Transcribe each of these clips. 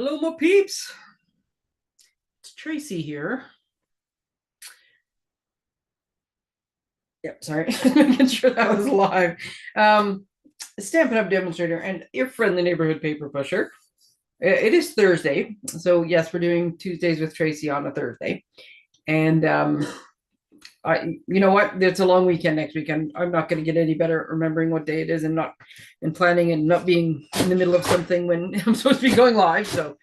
Hello, my peeps. It's Tracy here. Yep, sorry. Making sure that was live. Stampin' Up! Demonstrator and your friendly neighborhood paper pusher. It is Thursday. So, yes, we're doing Tuesdays with Tracy on a Thursday. And you know what? It's a long weekend next weekend. I'm not going to get any better at remembering what day it is and planning and not being in the middle of something when I'm supposed to be going live. So,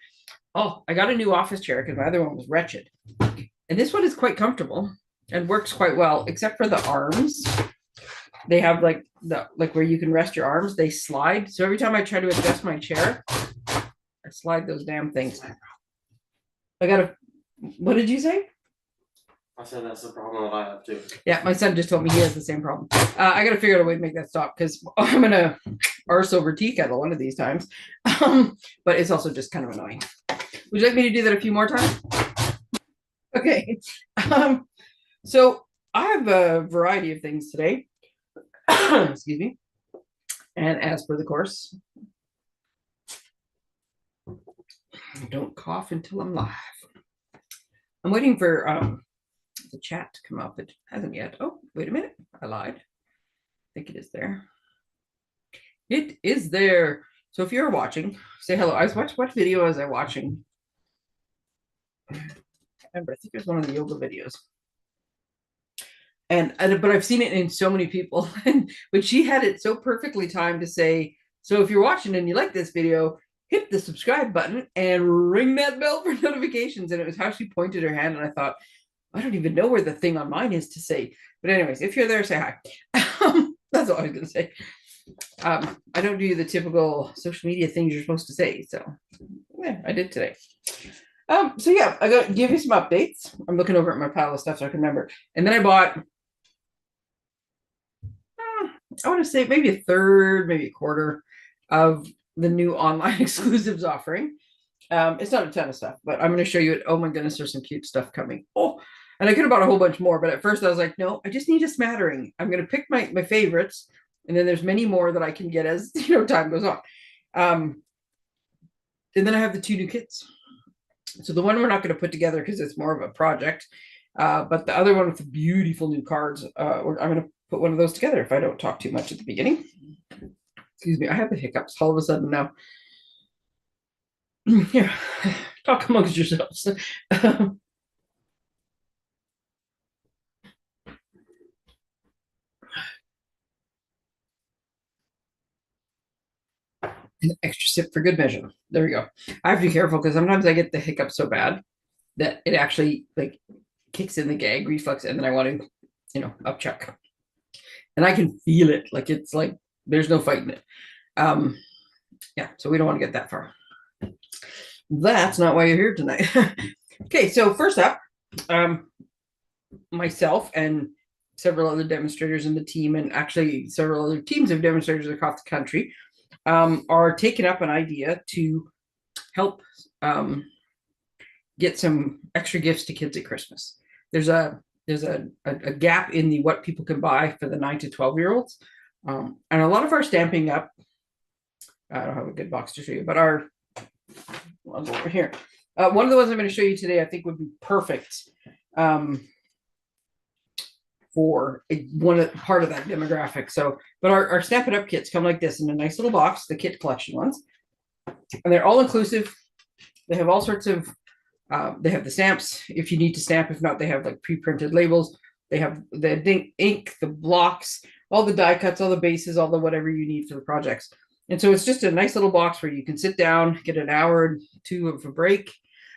oh, I got a new office chair because my other one was wretched. And this one is quite comfortable and works quite well, except for the arms. They have like where you can rest your arms, they slide. So every time I try to adjust my chair, I slide those damn things. What did you say? I said that's the problem that I have too. Yeah, my son just told me he has the same problem. I got to figure out a way to make that stop because I'm going to arse over tea kettle one of these times. But it's also just kind of annoying. Would you like me to do that a few more times? Okay. So I have a variety of things today. Excuse me. And as per the course, don't cough until I'm live. I'm waiting for the chat to come up. It hasn't yet. Oh, wait a minute. I lied. I think it is there. It is there. So if you're watching, say hello. What video was I watching? I remember, I think it was one of the yoga videos. But I've seen it in so many people. But she had it so perfectly timed to say, so if you're watching and you like this video, hit the subscribe button and ring that bell for notifications. And it was how she pointed her hand. And I thought, I don't even know where the thing on mine is to say. But anyways, if you're there, say hi. That's all I was going to say. I don't do the typical social media things you're supposed to say. So yeah, I did today. So yeah, I got to give you some updates. I'm looking over at my pile of stuff so I can remember. And then I bought, I want to say maybe a third, maybe a quarter of the new online exclusives offering. It's not a ton of stuff, but I'm going to show you it. Oh my goodness, there's some cute stuff coming. Oh, and I could have bought a whole bunch more, but at first I was like, no, I just need a smattering. I'm going to pick my favorites, and then there's many more that I can get as time goes on. And then I have the two new kits. So the one we're not going to put together because it's more of a project, but the other one with the beautiful new cards, I'm going to put one of those together if I don't talk too much at the beginning. Excuse me, I have the hiccups all of a sudden now. Here, talk amongst yourselves. An extra sip for good measure. There we go. I have to be careful because sometimes I get the hiccups so bad that it actually like kicks in the gag reflex, and then I want to, upchuck. And I can feel it. Like it's like there's no fighting it. Yeah, so we don't want to get that far. That's not why you're here tonight. Okay, so first up, myself and several other demonstrators in the team, and actually several other teams of demonstrators across the country, are taking up an idea to help get some extra gifts to kids at Christmas. There's a gap in the what people can buy for the 9 to 12-year-olds. And a lot of our Stampin' Up, I don't have a good box to show you, but our ones over here. One of the ones I'm going to show you today, I think would be perfect for part of that demographic. So, but our Stampin' Up! Kits come like this in a nice little box, the kit collection ones. And they're all inclusive. They have all sorts of, they have the stamps if you need to stamp. If not, they have like pre-printed labels. They have the ink, the blocks, all the die cuts, all the bases, all the whatever you need for the projects. And so it's just a nice little box where you can sit down, get an hour or two of a break,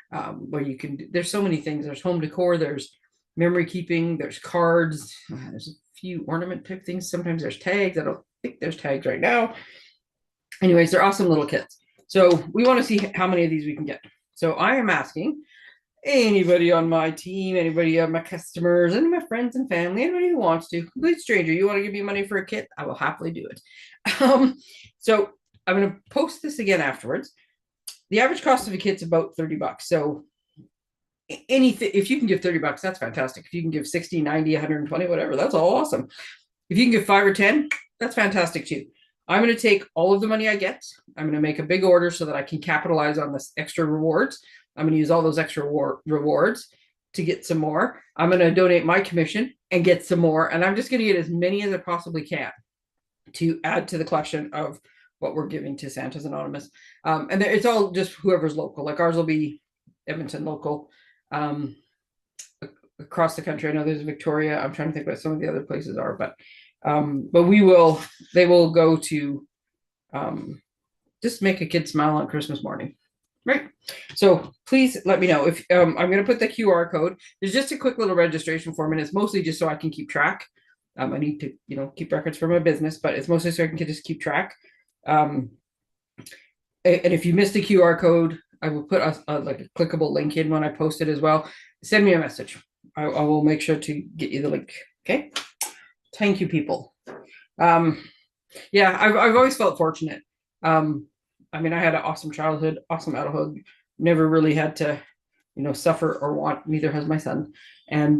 where you can, there's so many things. There's home decor, there's memory keeping, there's cards, there's a few ornament type things. Sometimes there's tags. I don't think there's tags right now. Anyways, they're awesome little kits. So we want to see how many of these we can get. So I am asking anybody on my team, anybody on my customers, any of my friends and family, anybody who wants to, complete stranger, you want to give me money for a kit? I will happily do it. So I'm going to post this again afterwards. The average cost of a kit's about $30. So anything, if you can give $30, that's fantastic. If you can give 60, 90, 120, whatever, that's all awesome. If you can give 5 or 10, that's fantastic too. I'm going to take all of the money I get. I'm going to make a big order so that I can capitalize on this extra rewards. I'm going to use all those extra rewards to get some more. I'm going to donate my commission and get some more. And I'm just going to get as many as I possibly can to add to the collection of what we're giving to Santa's Anonymous. And it's all just whoever's local. Like ours will be Edmonton local. Across the country, I know there's Victoria. I'm trying to think what some of the other places are, but they will go to just make a kid smile on Christmas morning. Right. So please let me know if I'm going to put the QR code. There's just a quick little registration form, and it's mostly just so I can keep track. I need to, keep records for my business, but it's mostly so I can just keep track. And if you missed the QR code, I will put like a clickable link in when I post it as well. Send me a message. I will make sure to get you the link. Okay. Thank you, people. Yeah, I've always felt fortunate. I mean, I had an awesome childhood, awesome adulthood. Never really had to, suffer or want. Neither has my son. And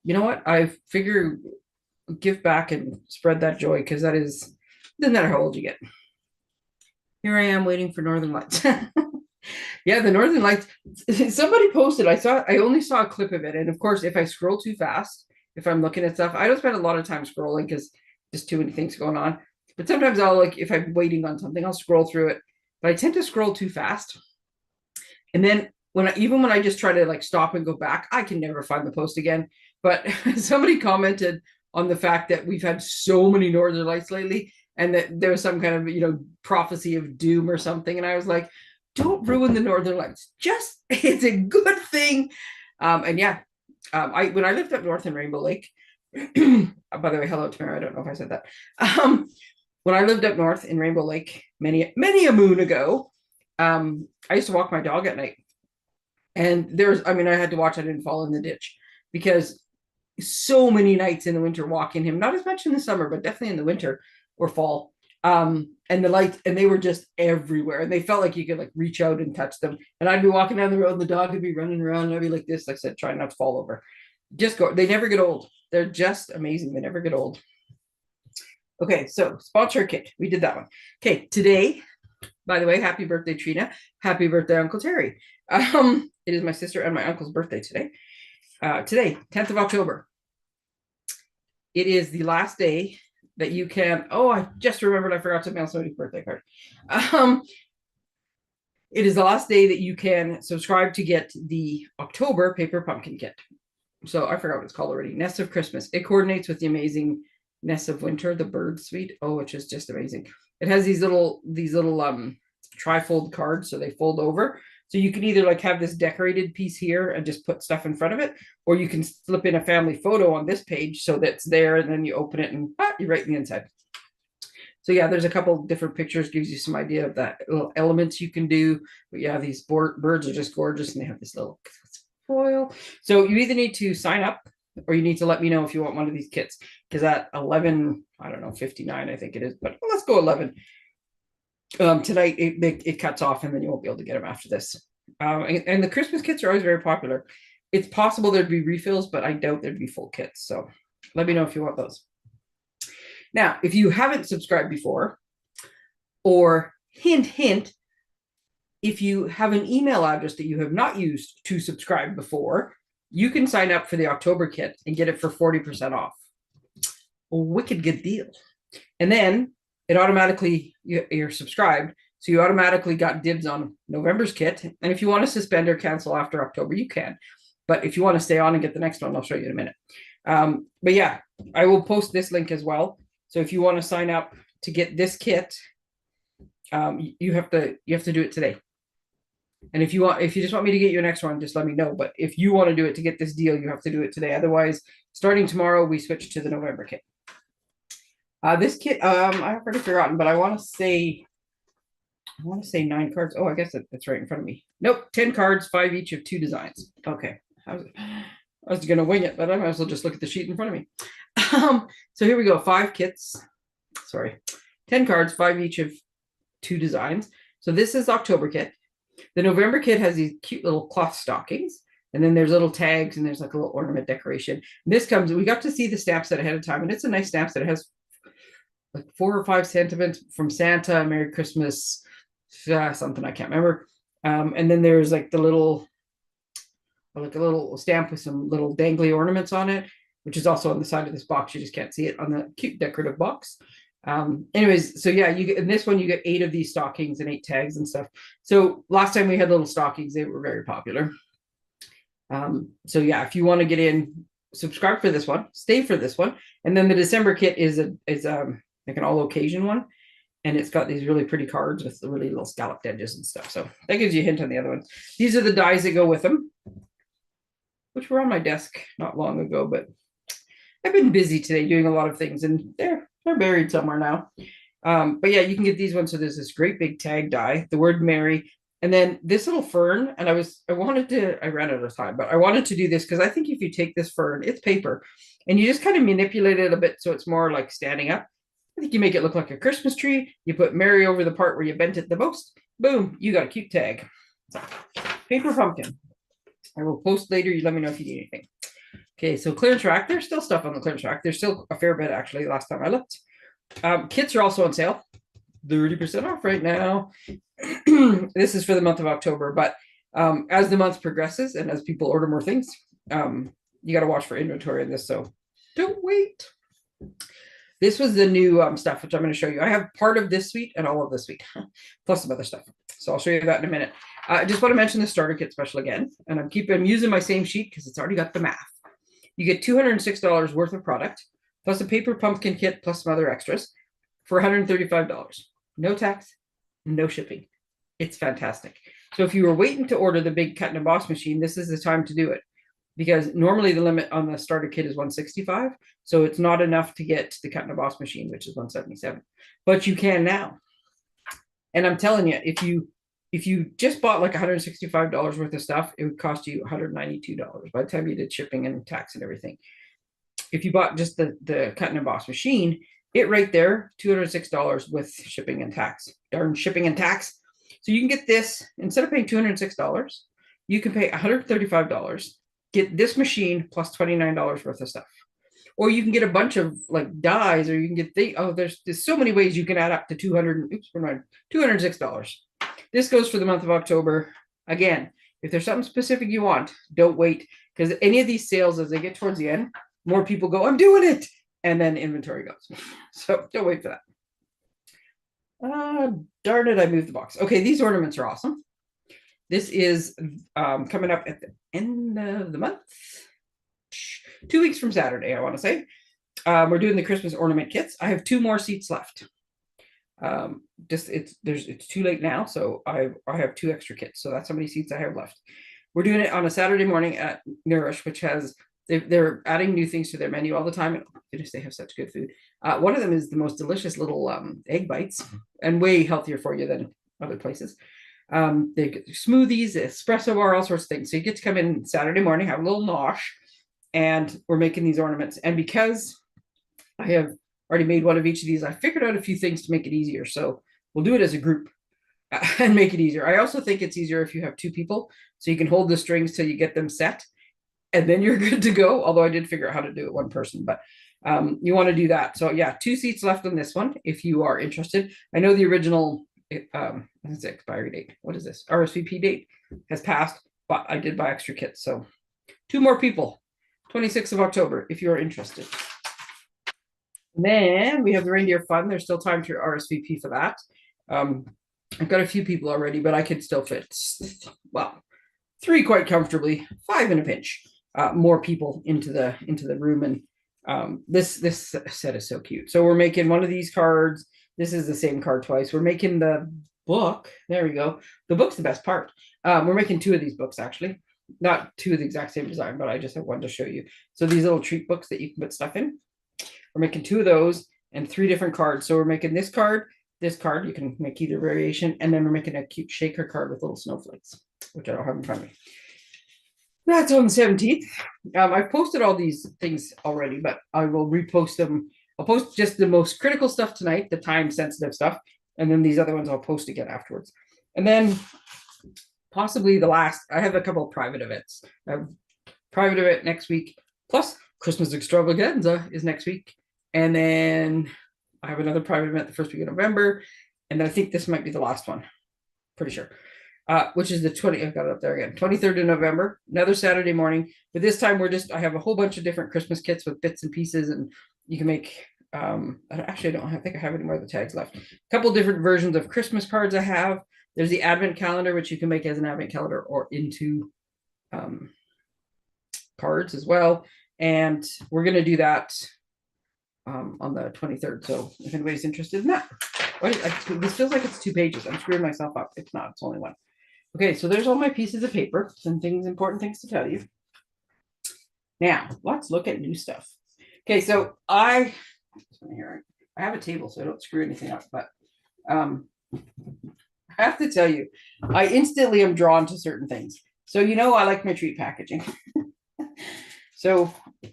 you know what? I figure give back and spread that joy, because doesn't matter how old you get. Here I am waiting for Northern Lights. Yeah, the Northern Lights. Somebody posted. I only saw a clip of it, and of course, if I scroll too fast, if I'm looking at stuff, I don't spend a lot of time scrolling because just too many things going on. But sometimes I'll if I'm waiting on something, I'll scroll through it. But I tend to scroll too fast, and then even when I just try to stop and go back, I can never find the post again. But somebody commented on the fact that we've had so many Northern Lights lately, and that there was some kind of prophecy of doom or something, and I was like, don't ruin the Northern Lights. It's a good thing. And yeah, when I lived up north in Rainbow Lake, by the way, hello, Tamara. I don't know if I said that. When I lived up north in Rainbow Lake many a moon ago, I used to walk my dog at night. And I had to watch I didn't fall in the ditch, because so many nights in the winter walking him, not as much in the summer, but definitely in the winter or fall. And the lights, and they were just everywhere, and they felt like you could reach out and touch them. And I'd be walking down the road and the dog would be running around, and I'd be like this, like I said, trying not to fall over. Just go. They never get old. They're just amazing. They never get old. Okay, so sponsor kit. We did that one. Okay, today, by the way, happy birthday, Trina. Happy birthday, Uncle Terry. It is my sister and my uncle's birthday today. Today, 10th of October. It is the last day that you can. Oh, I just remembered I forgot to mail somebody's birthday card. It is the last day that you can subscribe to get the October paper pumpkin kit. So I forgot what it's called already. Nest of Christmas. It coordinates with the amazing Nest of Winter, the bird suite. Oh, which is just amazing. It has these little tri-fold cards, so they fold over. So you can either have this decorated piece here and just put stuff in front of it, or you can slip in a family photo on this page so that's there, and then you open it and you're right in the inside. So yeah, there's a couple different pictures, gives you some idea of that little elements you can do. But yeah, these birds are just gorgeous, and they have this little foil. So you either need to sign up, or you need to let me know if you want one of these kits, because at 11, I don't know, 59, I think it is, but let's go 11. Tonight it cuts off, and then you won't be able to get them after this. And the Christmas kits are always very popular. It's possible there'd be refills, but I doubt there'd be full kits. So let me know if you want those. Now, if you haven't subscribed before, or hint, if you have an email address that you have not used to subscribe before, you can sign up for the October kit and get it for 40% off. A wicked good deal. And then it automatically, you're subscribed, so you automatically got dibs on November's kit. And if you want to suspend or cancel after October, you can. But if you want to stay on and get the next one, I'll show you in a minute. But yeah, I will post this link as well. So if you want to sign up to get this kit, you have to do it today. And if you just want me to get you an extra one, just let me know. But if you want to do it to get this deal, you have to do it today. Otherwise, starting tomorrow, we switch to the November kit. This kit, I've already forgotten, but I want to say 9 cards. Oh, I guess that's right in front of me. Nope, 10 cards, 5 each of 2 designs. Okay. I was going to wing it, but I might as well just look at the sheet in front of me. So here we go. 5 kits. Sorry. 10 cards, 5 each of 2 designs. So this is October kit. The November kit has these cute little cloth stockings. And then there's little tags, and there's a little ornament decoration. We got to see the stamp set ahead of time, and it's a nice stamp set. It has like 4 or 5 sentiments from Santa, Merry Christmas, something I can't remember. And then there's like the little, like a little stamp with some little dangly ornaments on it, which is also on the side of this box. You just can't see it on the cute decorative box. Anyways, so yeah, you get in this one, you get 8 of these stockings and 8 tags and stuff. So last time we had little stockings, they were very popular. So yeah, if you want to get in, subscribe for this one, stay for this one. And then the December kit is like an all occasion one. And it's got these really pretty cards with the really little scalloped edges and stuff. So that gives you a hint on the other ones. These are the dies that go with them, which were on my desk not long ago, but I've been busy today doing a lot of things, and they're buried somewhere now. But yeah, you can get these ones. So there's this great big tag die, the word Merry, and then this little fern. And I ran out of time, but I wanted to do this because I think if you take this fern, it's paper, and you just kind of manipulate it a bit so it's more like standing up. I think you make it look like a Christmas tree. You put Mary over the part where you bent it the most. Boom, you got a cute tag. So, paper pumpkin. I will post later. You let me know if you need anything. Okay, so clearance rack. There's still stuff on the clearance rack. There's still a fair bit, actually, last time I looked. Kits are also on sale. 30% off right now. This is for the month of October, but as the month progresses and as people order more things, you got to watch for inventory in this, so don't wait. This was the new stuff, which I'm going to show you. I have part of this suite and all of this suite, plus some other stuff. So I'll show you that in a minute. I just want to mention the starter kit special again, and I'm using my same sheet because it's already got the math. You get $206 worth of product, plus a paper pumpkin kit, plus some other extras for $135. No tax, no shipping. It's fantastic. So if you were waiting to order the big cut and emboss machine, this is the time to do it, because normally the limit on the starter kit is $165. So it's not enough to get the cut and emboss machine, which is $177. But you can now. And I'm telling you, if you just bought like $165 worth of stuff, it would cost you $192 by the time you did shipping and tax and everything. If you bought just the cut and emboss machine, it right there, $206 with shipping and tax. Darn shipping and tax. So you can get this, instead of paying $206, you can pay $135, get this machine plus $29 worth of stuff. Or you can get a bunch of like dies, or you can get there's so many ways you can add up to $206. This goes for the month of October. Again, if there's something specific you want, don't wait, because any of these sales, as they get towards the end, more people go, I'm doing it, and then inventory goes. So don't wait for that. Darn it, I moved the box. Okay, these ornaments are awesome. This is coming up at the end of the month. 2 weeks from Saturday, I want to say. We're doing the Christmas ornament kits. I have 2 more seats left. It's too late now, so I have 2 extra kits. So that's how many seats I have left. We're doing it on a Saturday morning at Nourish, which has they're adding new things to their menu all the time. And goodness, they have such good food. One of them is the most delicious little egg bites, and way healthier for you than other places. They get smoothies, espresso bar, all sorts of things. So you get to come in Saturday morning, have a little nosh, and we're making these ornaments. And because I have already made one of each of these, I figured out a few things to make it easier. So we'll do it as a group and make it easier. I also think it's easier if you have 2 people, so you can hold the strings till you get them set, and then you're good to go. Although I did figure out how to do it 1 person, but you want to do that. So yeah, 2 seats left on this one if you are interested. I know the original what's the expiry date? What is this? RSVP date has passed, but I did buy extra kits. So 2 more people, 26th of October, if you're interested. And then we have the reindeer fun. There's still time to RSVP for that. I've got a few people already, but I could still fit, well, 3 quite comfortably, 5 in a pinch, more people into the room. And this set is so cute. So we're making one of these cards. This is the same card twice. We're making the book. There we go. The book's the best part. We're making 2 of these books, actually. Not 2 of the exact same design, but I just have one to show you. So these little treat books that you can put stuff in. We're making 2 of those and 3 different cards. So we're making this card. You can make either variation. And then we're making a cute shaker card with little snowflakes, which I don't have in front of me. That's on the 17th. I've posted all these things already, but I will repost them. I'll post just the most critical stuff tonight, the time-sensitive stuff, and then these other ones I'll post again afterwards. And then possibly the last, I have a couple of private events. I have private event next week, plus Christmas extravaganza is next week. And then I have another private event the first week of November. And then I think this might be the last one. Pretty sure. Which is the 20th. I've got it up there again. 23rd of November, another Saturday morning. But this time I have a whole bunch of different Christmas kits with bits and pieces, and you can make actually I think I have any more of the tags left. A couple different versions of Christmas cards I have. There's the advent calendar, which you can make as an advent calendar or into cards as well. And we're going to do that on the 23rd. So if anybody's interested in that. This feels like it's 2 pages. I'm screwing myself up. It's not. It's only 1. Okay, so there's all my pieces of paper. Some important things to tell you. Now, let's look at new stuff. Okay, so I have a table, so I don't screw anything up, but I have to tell you, I instantly am drawn to certain things. So I like my treat packaging. So I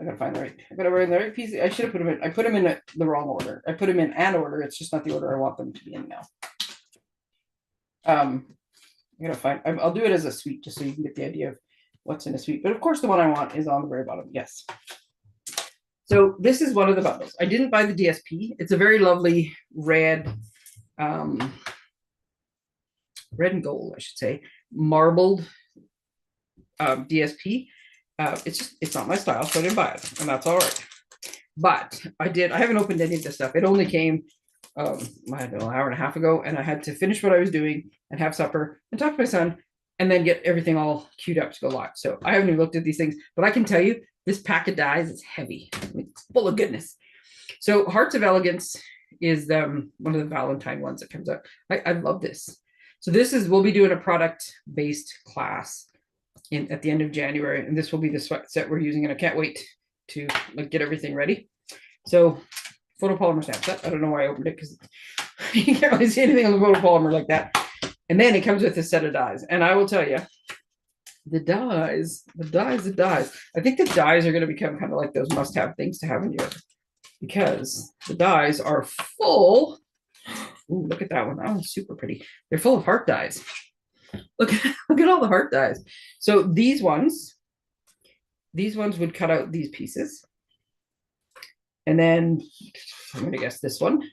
gotta find the right piece. I should have put them in. I put them in the wrong order. I put them in an order. It's just not the order I want them to be in now. I gotta find. I'll do it as a suite just so you can get the idea of what's in a suite. But of course, the one I want is on the very bottom. Yes. So this is one of the bundles. I didn't buy the DSP. It's a very lovely red, red and gold, I should say, marbled DSP. It's not my style, so I didn't buy it, and that's all right. But I haven't opened any of this stuff. It only came, I don't know, an hour and a half ago, and I had to finish what I was doing and have supper and talk to my son and then get everything all queued up to go live. So I haven't even looked at these things, but I can tell you this pack of dies is heavy. I mean, it's full of goodness. So Hearts of Elegance is one of the Valentine ones that comes out. I love this. So we'll be doing a product-based class at the end of January, and this will be the set we're using, and I can't wait to get everything ready. So photopolymer stamp set. I don't know why I opened it because you can't really see anything on the photopolymer like that. And then it comes with a set of dies, and I will tell you, the dies. I think the dies are going to become kind of like those must-have things to have in your, because the dies are full. Ooh, look at that one. That one's super pretty. They're full of heart dies. Look at all the heart dies. So these ones would cut out these pieces. And then I'm going to guess this one.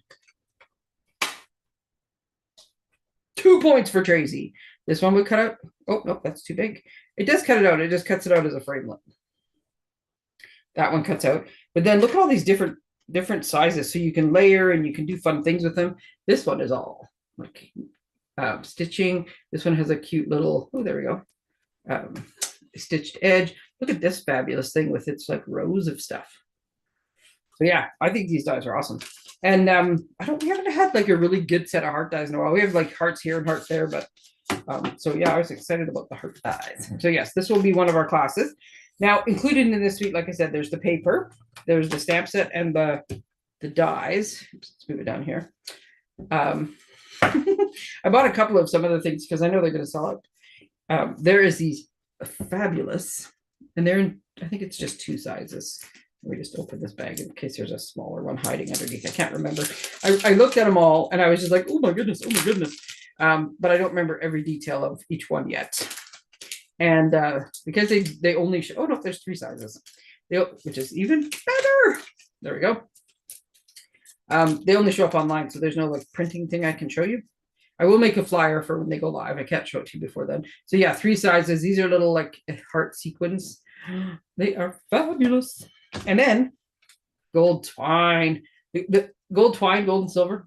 2 points for Tracey. This one would cut out. Oh, no, that's too big. It does cut it out. It just cuts it out as a framelit. That one cuts out. But then look at all these different sizes. So you can layer and you can do fun things with them. This one is all like stitching. This one has a cute little, oh, there we go. Stitched edge. Look at this fabulous thing with its like rows of stuff. So yeah, I think these dies are awesome. And we haven't had like a really good set of heart dies in a while. We have like hearts here and hearts there, but so yeah, I was excited about the heart dies. So yes, this will be one of our classes. Now, included in this suite, like I said, there's the paper, there's the stamp set, and the dies. Let's move it down here. I bought a couple of some of the things because I know they're going to sell out. There is these fabulous, and they're in, I think it's just 2 sizes. Let me just open this bag in case there's a smaller one hiding underneath. I can't remember. I looked at them all and I was just like, oh my goodness, oh my goodness. But I don't remember every detail of each one yet. And because they only show, oh no, there's 3 sizes, which is even better. There we go. They only show up online, so there's no like printing thing I can show you. I will make a flyer for when they go live. I can't show it to you before then. So yeah, 3 sizes. These are little like heart sequins. They are fabulous. And then gold twine. The gold twine, gold and silver,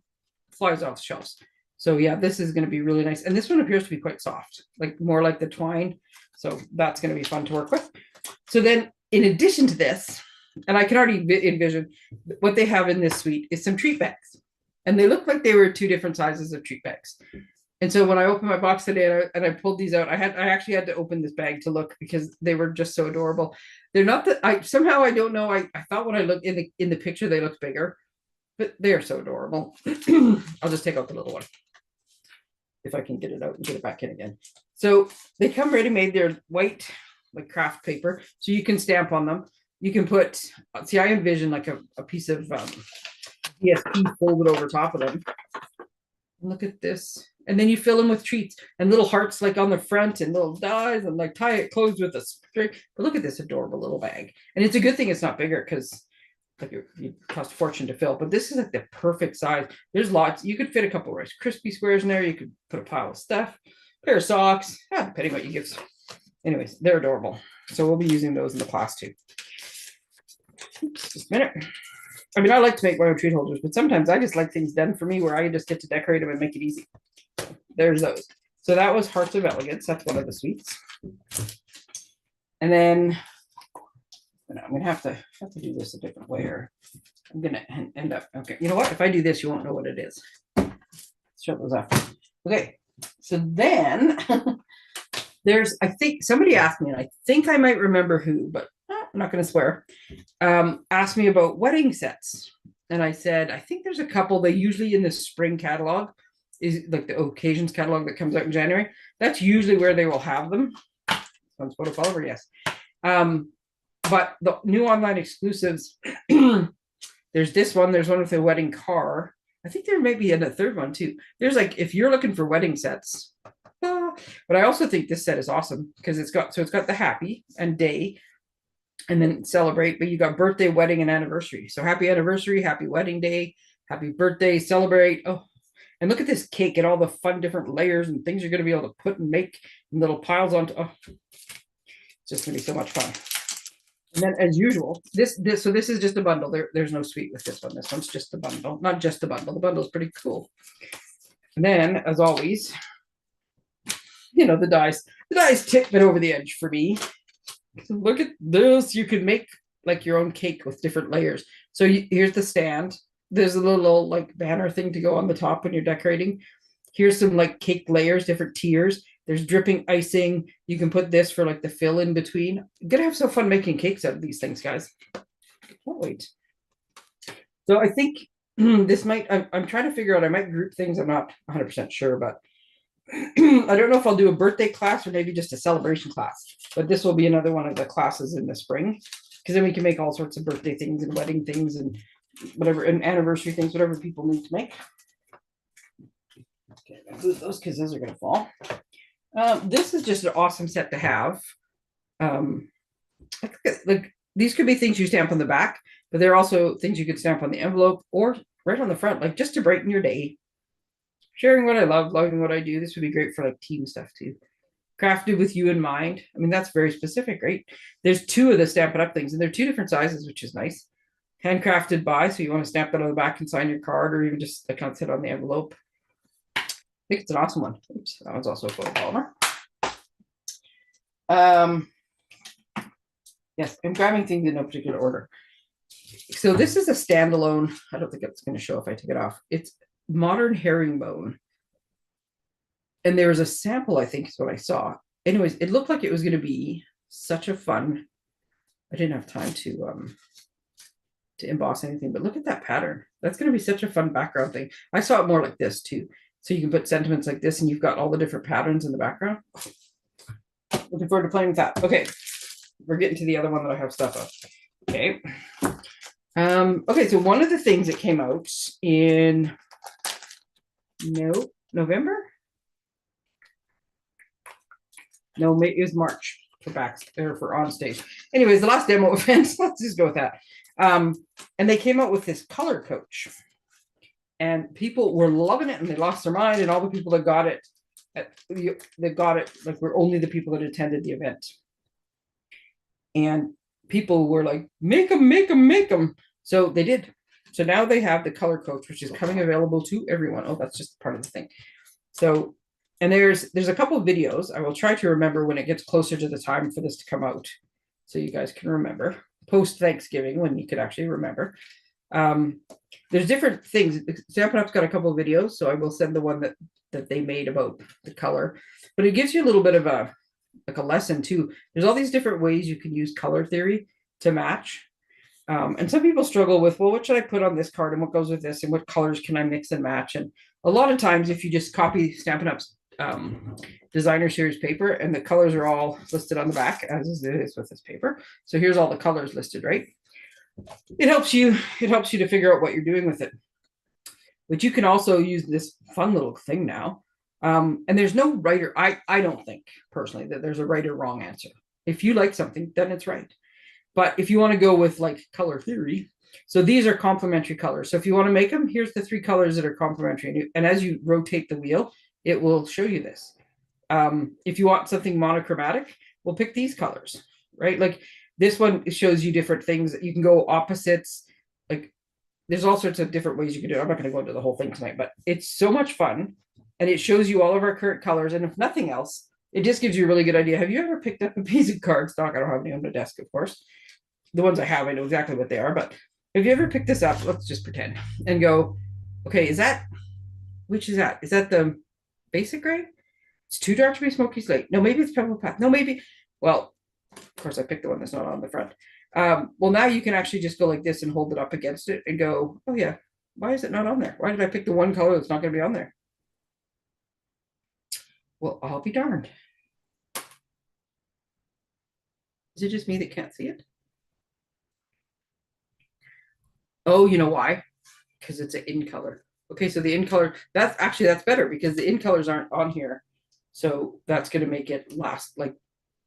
flies off the shelves. So yeah, this is going to be really nice. And this one appears to be quite soft, like more like the twine. So that's going to be fun to work with. So then in addition to this, and I can already envision what they have in this suite is some treat bags. And they look like they were 2 different sizes of treat bags. And so when I opened my box today and I pulled these out, I actually had to open this bag to look because they were just so adorable. They're not that I don't know. I thought when I looked in the picture, they looked bigger, but they are so adorable. I'll just take out the little one if I can get it out and get it back in again. So they come ready-made. They're white, like craft paper. So you can stamp on them. You can put, see, I envision like a piece of DSP folded over top of them. Look at this. And then you fill them with treats and little hearts like on the front and little dies and like tie it closed with a string. But look at this adorable little bag. And it's a good thing it's not bigger because like it cost a fortune to fill, but this is like the perfect size. There's lots. You could fit a couple of Rice Krispie squares in there. You could put a pile of stuff, pair of socks, depending what you give. Anyways, they're adorable. So we'll be using those in the class too. Oops, just a minute. I mean, I like to make my own treat holders, but sometimes I just like things done for me where I just get to decorate them and make it easy. There's those. So that was Hearts of Elegance. That's one of the sweets. And then I'm gonna have to do this a different way, or I'm gonna end up. Okay, you know what? If I do this, you won't know what it is. Let's shut those off. Okay, so then there's, I think somebody asked me, and I think I might remember who, but I'm not gonna swear. Asked me about wedding sets, and I said I think there's a couple. They usually in the spring catalog is like the occasions catalog that comes out in January. That's usually where they will have them. Sounds photo follower, yes. But the new online exclusives, there's this one, there's one with a wedding car. I think there may be a third one too. There's like, if you're looking for wedding sets, but I also think this set is awesome because it's got the happy and day and then celebrate, but you got birthday, wedding, and anniversary. So happy anniversary, happy wedding day, happy birthday, celebrate. Oh, and look at this cake and all the fun different layers and things you're going to be able to put and make little piles onto. Oh, it's just going to be so much fun. And then, as usual, this is just a bundle. There's no sweet with this one. This one's just a bundle, not just a bundle. The bundle is pretty cool. And then, as always, you know, the dies tip it over the edge for me. Look at this. You can make like your own cake with different layers. So here's the stand. There's a little like banner thing to go on the top when you're decorating. Here's some like cake layers, different tiers. There's dripping icing. You can put this for like the fill in between. I'm gonna have so fun making cakes out of these things, guys. Can't wait. So I think this might, I'm trying to figure out, I might group things. I'm not 100% sure, but I don't know if I'll do a birthday class or maybe just a celebration class. But this will be another one of the classes in the spring, because then we can make all sorts of birthday things and wedding things and whatever, and anniversary things, whatever people need to make. Okay, I'm gonna move those because those are gonna fall. This is just an awesome set to have. Like these could be things you stamp on the back, but they're also things you could stamp on the envelope or right on the front, like just to brighten your day. Sharing what I love, loving what I do. This would be great for like team stuff too. Crafted with you in mind. I mean, that's very specific, right? There's two of the Stampin' Up things, and they're two different sizes, which is nice. Handcrafted by, so you want to stamp that on the back and sign your card, or even just like sit on the envelope. I think it's an awesome one. Oops, that one's also a photopolymer. Yes, I'm grabbing things in no particular order. So this is a standalone. I don't think it's going to show if I take it off. It's modern herringbone. And there was a sample, I think is what I saw. Anyways, it looked like it was going to be such a fun. I didn't have time to emboss anything, but look at that pattern. That's going to be such a fun background thing. I saw it more like this too. So you can put sentiments like this and you've got all the different patterns in the background. Looking forward to playing with that. Okay, we're getting to the other one that I have stuff of. Okay. Okay, so one of the things that came out in November? No, it was March for back or for on stage. Anyways, the last demo event, let's just go with that. And they came out with this color coach. And people were loving it and they lost their mind. And all the people that got it, like were only the people that attended the event. And people were like, make them, make them, make them. So they did. So now they have the color coach, which is coming available to everyone. Oh, that's just part of the thing. So, and there's a couple of videos. I will try to remember when it gets closer to the time for this to come out, so you guys can remember post Thanksgiving when you could actually remember. There's different things. Stampin' Up's got a couple of videos, so I will send the one that they made about the color. But it gives you a little bit of a lesson too. There's all these different ways you can use color theory to match. And some people struggle with, well, what should I put on this card and what goes with this and what colors can I mix and match? And a lot of times if you just copy Stampin' Up's designer series paper and the colors are all listed on the back, as it is with this paper. So here's all the colors listed, right? It helps you to figure out what you're doing with it. But you can also use this fun little thing now. And there's no right or I don't think personally that there's a right or wrong answer. If you like something, then it's right. But if you want to go with like color theory, So these are complementary colors. So if you want to make them, here's the 3 colors that are complementary. And as you rotate the wheel, it will show you this. If you want something monochromatic, we'll pick these colors, right? Like this one shows you different things. You can go opposites. Like there's all sorts of different ways you can do it. I'm not going to go into the whole thing tonight, but it's so much fun. And it shows you all of our current colors. And if nothing else, it just gives you a really good idea. Have you ever picked up a piece of cardstock? I don't have any on the desk, of course. The ones I have, I know exactly what they are. But have you ever picked this up? Let's just pretend and go, okay, which is that? Is that the basic gray? It's too dark to be smoky slate. No, maybe it's pebble path. No, maybe. Well, of course, I picked the one that's not on the front. Well, now you can actually just go like this and hold it up against it and go, oh yeah, why is it not on there? Why did I pick the one color that's not going to be on there? Well, I'll be darned. Is it just me that can't see it? Oh, you know why? Because it's an in color. Okay, so the in color, that's better because the in colors aren't on here. So that's going to make it last, like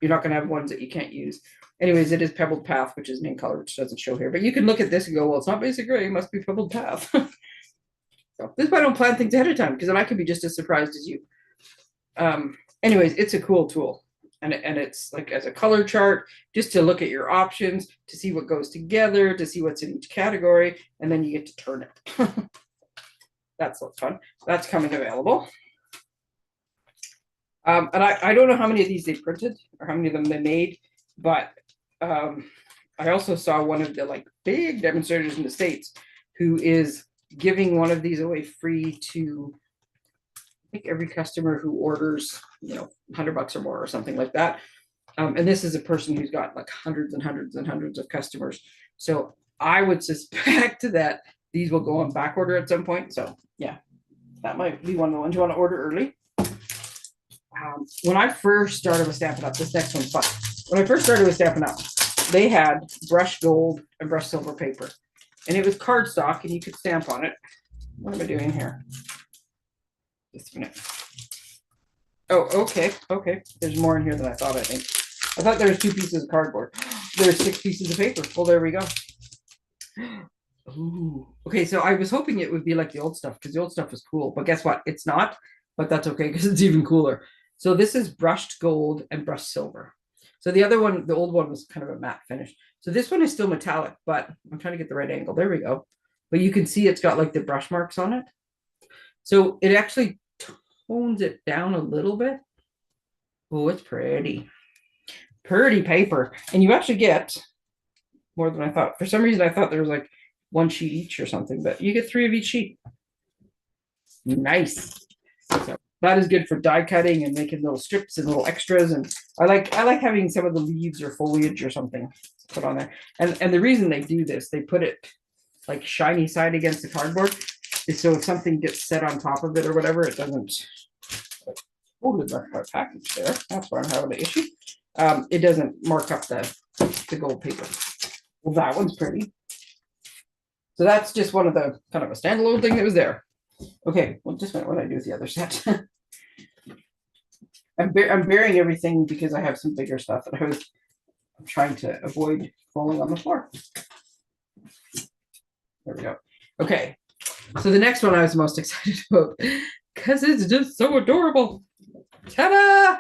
you're not going to have ones that you can't use. Anyways, it is Pebbled Path, which is an in color, which doesn't show here. But you can look at this and go, well, it's not basic gray, it must be Pebbled Path. So this is why I don't plan things ahead of time, because then I can be just as surprised as you. Anyways, it's a cool tool. And it's like as a color chart, just to look at your options, to see what goes together, to see what's in each category, and then you get to turn it. That's what's fun. That's coming available. And I don't know how many of these they printed or how many of them they made, but I also saw one of the like big demonstrators in the States who is giving one of these away free to I think every customer who orders, $100 or more or something like that. And this is a person who's got like hundreds and hundreds and hundreds of customers. So I would suspect that these will go on back order at some point. So yeah, that might be one of the ones you want to order early. When I first started with Stampin' Up, this next one's fun. When I first started with Stampin' Up, they had brushed gold and brushed silver paper. And it was cardstock and you could stamp on it. What am I doing here? Just a minute. Oh, okay. There's more in here than I thought, I think. I thought there was 2 pieces of cardboard. There's 6 pieces of paper. Well, there we go. Ooh. Okay, so I was hoping it would be like the old stuff because the old stuff was cool. But guess what? It's not. But that's okay because it's even cooler. So this is brushed gold and brushed silver. So the other one, the old one was kind of a matte finish. So this one is still metallic, but I'm trying to get the right angle. There we go. But you can see it's got like the brush marks on it. So it actually tones it down a little bit. Oh, it's pretty. Pretty paper. And you actually get more than I thought. For some reason, I thought there was like 1 sheet each or something, but you get 3 of each sheet. Nice. So that is good for die cutting and making little strips and little extras. And I like having some of the leaves or foliage or something put on there. And the reason they do this, they put it like shiny side against the cardboard, is so if something gets set on top of it or whatever, it doesn't. Totally mark my package there. That's where I'm having an issue. It doesn't mark up the gold paper. Well, that one's pretty. So that's just one of the kind of a standalone thing that was there. Okay, well, just a minute, what did I do with the other set? I'm burying everything because I have some bigger stuff that I'm trying to avoid falling on the floor. There we go. Okay, so the next one I was most excited about because it's just so adorable. Ta-da!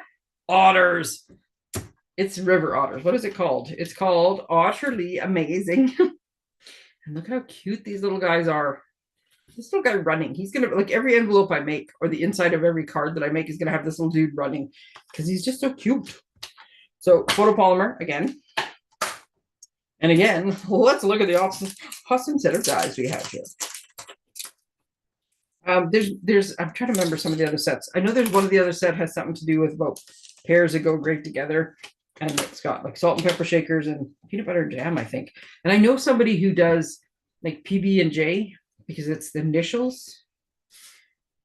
Otters. It's river otters. What is it called? It's called Otterly Amazing. And look how cute these little guys are. This little guy running. He's going to, like every envelope I make or the inside of every card that I make is going to have this little dude running because he's just so cute. So photopolymer again. And again, let's look at the awesome set of dies we have here. There's I'm trying to remember some of the other sets. I know there's one of the other set has something to do with about pairs that go great together. And it's got like salt and pepper shakers and peanut butter and jam, I think. And I know somebody who does like PB and J because it's the initials.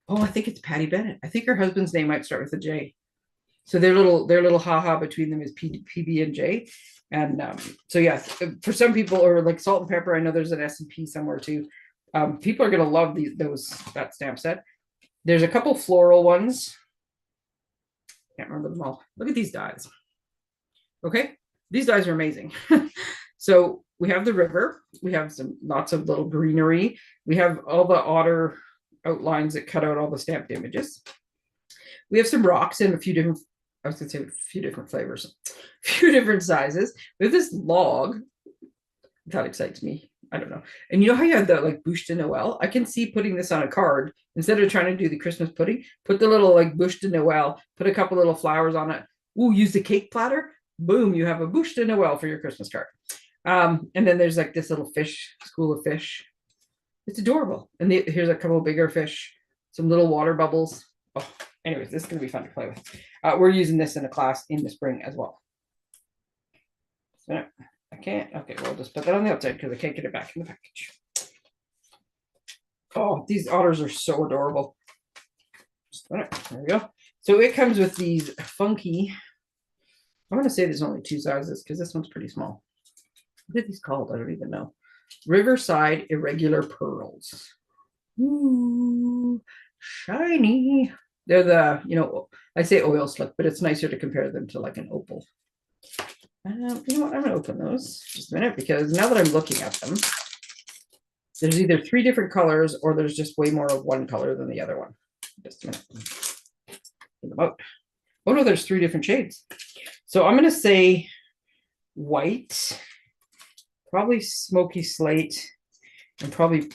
Oh, I think it's Patty Bennett. I think her husband's name might start with a J. So their little haha between them is PB and J. And so yeah, for some people, or like salt and pepper, I know there's an S&P somewhere too. People are gonna love that stamp set. There's a couple floral ones. Can't remember them all. Look at these dies. Okay, these dies are amazing. So we have the river. We have some lots of little greenery. We have all the otter outlines that cut out all the stamped images. We have some rocks in a few different, I was gonna say a few different flavors, a few different sizes. We have this log. That excites me. I don't know. And you know how you have that like bûche de Noël? I can see putting this on a card instead of trying to do the Christmas pudding. Put the little like bûche de Noël, put a couple little flowers on it. Ooh, use the cake platter. Boom, you have a bûche de Noël for your Christmas card. And then there's like this little fish, school of fish. It's adorable. And here's a couple of bigger fish, some little water bubbles. Oh, anyways, this is going to be fun to play with. We're using this in a class in the spring as well. So I can't. Okay, we'll just put that on the outside because I can't get it back in the package. Oh, these otters are so adorable. There we go. So it comes with these funky. I want to say there's only 2 sizes because this one's pretty small. What are these called? I don't even know. Riverside Irregular Pearls. Ooh, shiny. They're the, you know, I say oil slick, but it's nicer to compare them to like an opal. You know what? I'm going to open those just a minute because now that I'm looking at them, there's either 3 different colors or there's just way more of one color than the other one. Just a minute. Get them out. Oh no, there's 3 different shades. So I'm going to say white, probably smoky slate, and probably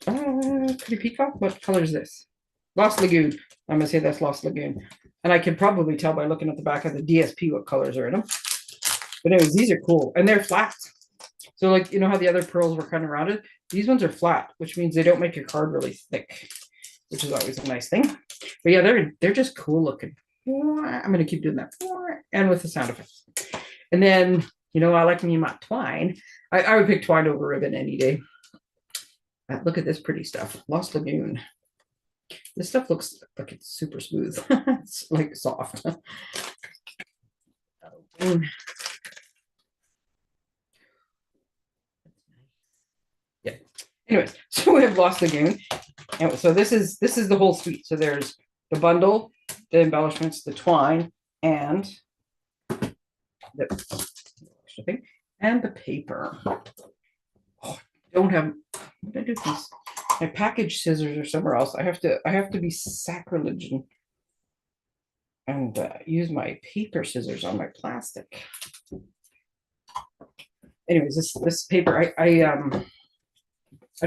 pretty peacock. What color is this? Lost Lagoon. I'm going to say that's Lost Lagoon. And I can probably tell by looking at the back of the DSP what colors are in them. But anyways, these are cool. And they're flat. So like, you know how the other pearls were kind of rounded? These ones are flat, which means they don't make your card really thick, which is always a nice thing. But yeah, they're just cool looking. I'm going to keep doing that. And with the sound effects. And then, you know, I like me my twine. I would pick twine over ribbon any day. Look at this pretty stuff. Lost Lagoon. This stuff looks like it's super smooth. It's like soft. Yeah. Anyways, so we have Lost Lagoon. And so this is the whole suite. So there's the bundle, the embellishments, the twine, and the shipping, and the paper. Oh, don't have. What did I do with these? My package scissors are somewhere else. I have to be sacrilege and use my paper scissors on my plastic. Anyways, this paper, I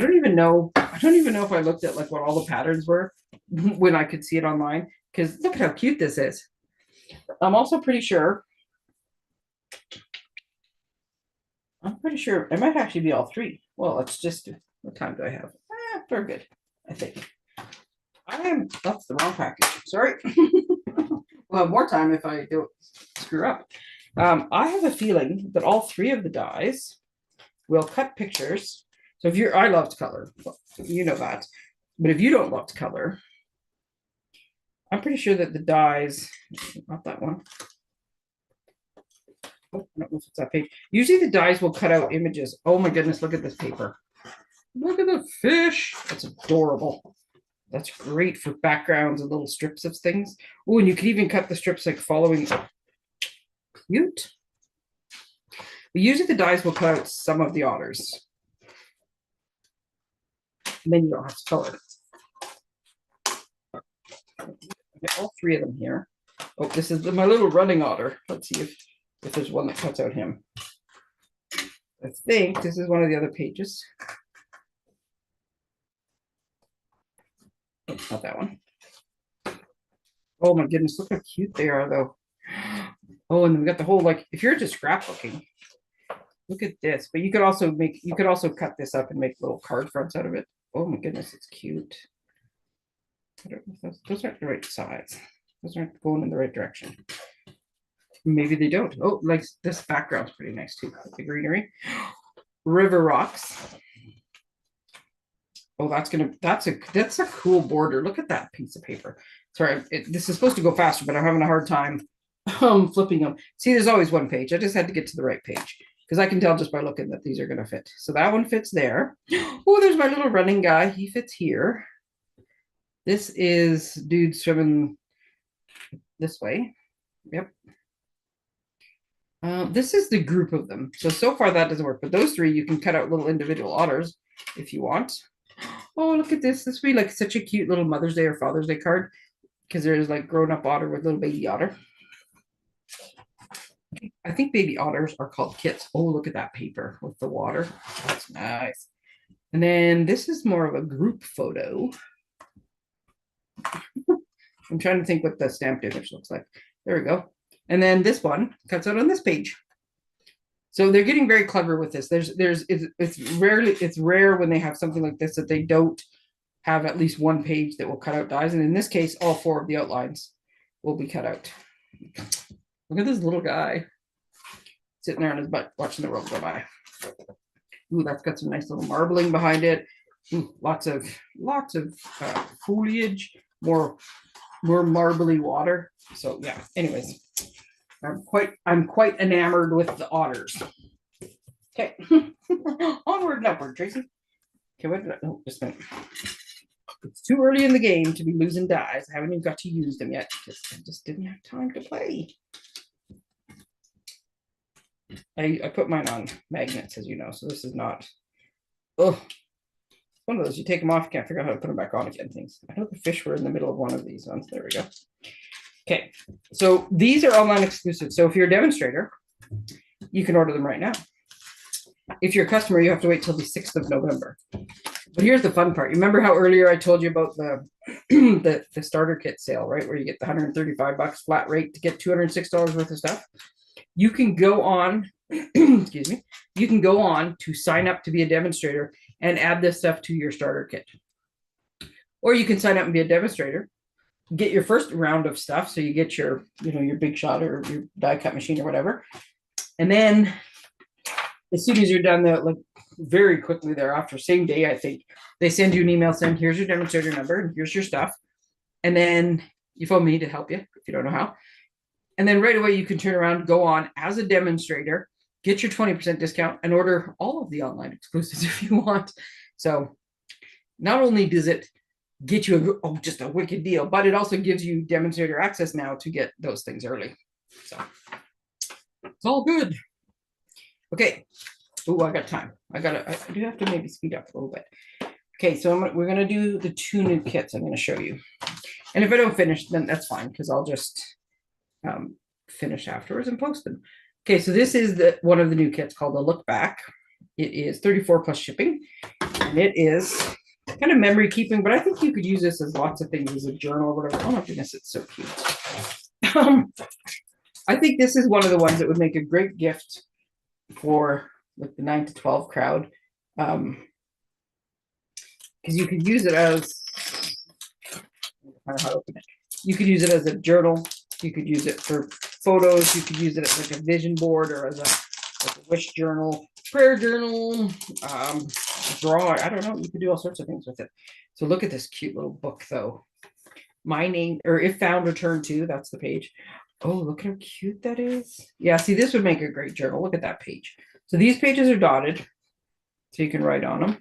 don't even know. I don't even know if I looked at like what all the patterns were when I could see it online. Because look at how cute this is. I'm also pretty sure. I'm pretty sure it might actually be all 3. Well, let's just. What time do I have? Very good, I think. That's the wrong package. Sorry. We'll have more time if I don't screw up. I have a feeling that all 3 of the dies will cut pictures. So if I love to color, you know that. But if you don't love to color, I'm pretty sure that the dies, not that one. Oh, I don't know if it's that page. Usually the dies will cut out images. Oh my goodness, look at this paper. Look at the fish. That's adorable. That's great for backgrounds and little strips of things. Oh, and you can even cut the strips like following. Cute. But usually the dies will cut out some of the otters. And then you don't have to color. Get all 3 of them here. Oh, this is my little running otter. Let's see if there's one that cuts out him. I think this is one of the other pages. Oh, not that one. Oh my goodness, look how cute they are though. Oh, and then we got the whole, like, if you're just scrapbooking, look at this. But you could also cut this up and make little card fronts out of it. Oh my goodness, it's cute. I don't know if those aren't the right size. Those aren't going in the right direction. Maybe they don't. Oh, like this background's pretty nice too. The greenery. River rocks. Oh, that's a cool border. Look at that piece of paper. Sorry, this is supposed to go faster, but I'm having a hard time flipping them. See, there's always one page. I just had to get to the right page because I can tell just by looking that these are going to fit. So that one fits there. Oh, there's my little running guy. He fits here. This is dude swimming this way. Yep. This is the group of them. So far that doesn't work, but those three, you can cut out little individual otters if you want. Oh, look at this. This would be like such a cute little Mother's Day or Father's Day card because there's like grown up otter with little baby otter. I think baby otters are called kits. Oh, look at that paper with the water. That's nice. And then this is more of a group photo. I'm trying to think what the stamped image looks like. There we go. And then this one cuts out on this page. So they're getting very clever with this. It's rare when they have something like this that they don't have at least one page that will cut out dies. And in this case, all four of the outlines will be cut out. Look at this little guy sitting there on his butt watching the world go by. Ooh, that's got some nice little marbling behind it. Ooh, lots of foliage, more marbly water. So yeah, anyways, I'm quite enamored with the otters. Okay. Onward and upward, Tracy. Okay, what did I, oh, just a minute. It's too early in the game to be losing dies. I haven't even got to use them yet because I just didn't have time to play. I put mine on magnets, as you know, so this is not, oh, one of those, you take them off, you can't figure out how to put them back on again things. I know the fish were in the middle of one of these ones. There we go. Okay, so these are online exclusive. So if you're a demonstrator, you can order them right now. If you're a customer, you have to wait till the 6th of November. But here's the fun part. You remember how earlier I told you about the the starter kit sale, right? Where you get the $135 flat rate to get $206 worth of stuff. You can go on, excuse me, you can go on to sign up to be a demonstrator and add this stuff to your starter kit. Or you can sign up and be a demonstrator, get your first round of stuff. So you get your, your big shot or your die cut machine or whatever. And then as soon as you're done, like very quickly thereafter, same day, I think, they send you an email saying, here's your demonstrator number, and here's your stuff. And then you phone me to help you if you don't know how. And then right away, you can turn around, go on as a demonstrator, get your 20% discount, and order all of the online exclusives if you want. So not only does it get you just a wicked deal, but it also gives you demonstrator access now to get those things early. So it's all good. Okay. Oh, I got time. I do have to maybe speed up a little bit. Okay, so we're going to do the 2 new kits I'm going to show you. And if I don't finish, then that's fine, because I'll just finish afterwards and post them. Okay, so this is one of the new kits called the Look Back. It is 34 plus shipping, and it is kind of memory keeping, but I think you could use this as lots of things, as a journal or whatever. Oh my goodness, it's so cute. I think this is one of the ones that would make a great gift for like the 9 to 12 crowd, because you could use it as, I don't know how to open it. You could use it as a journal. You could use it for photos. You could use it as like a vision board or as a wish journal, prayer journal, drawing. I don't know. You could do all sorts of things with it. So look at this cute little book, though. My name, or if found, return to. That's the page. Oh, look how cute that is. Yeah, see, this would make a great journal. Look at that page. So these pages are dotted, so you can write on them.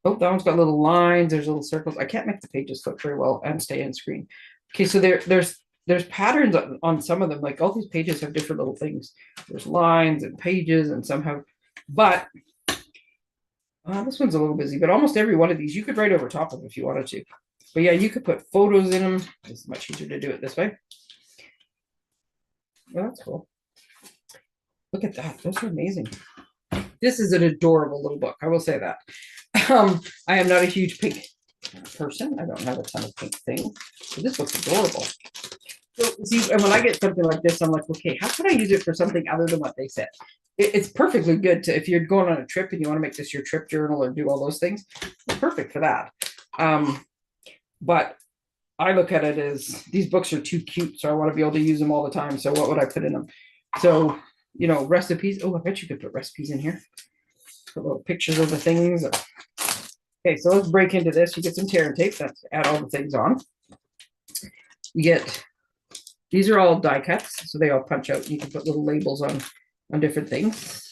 Oh, that one's got little lines. There's little circles. I can't make the pages look very well and stay in screen. Okay, so there's patterns on some of them. Like all these pages have different little things. There's lines and pages, and some have, but this one's a little busy. But almost every one of these you could write over top of if you wanted to. But yeah, you could put photos in them. It's much easier to do it this way. Oh, that's cool. Look at that. Those are amazing. This is an adorable little book. I will say that. I am not a huge pink person. I don't have a ton of pink things. So this looks adorable. So see, and when I get something like this, I'm like, okay, how can I use it for something other than what they said? It's perfectly good to, if you're going on a trip and you want to make this your trip journal or do all those things, it's perfect for that. But I look at it as these books are too cute, so I want to be able to use them all the time. So what would I put in them? So, recipes. Oh, I bet you could put recipes in here. Put little pictures of the things. Okay, so let's break into this. You get some tear and tape. That's add all the things on. You get, these are all die cuts, so they all punch out. You can put little labels on different things.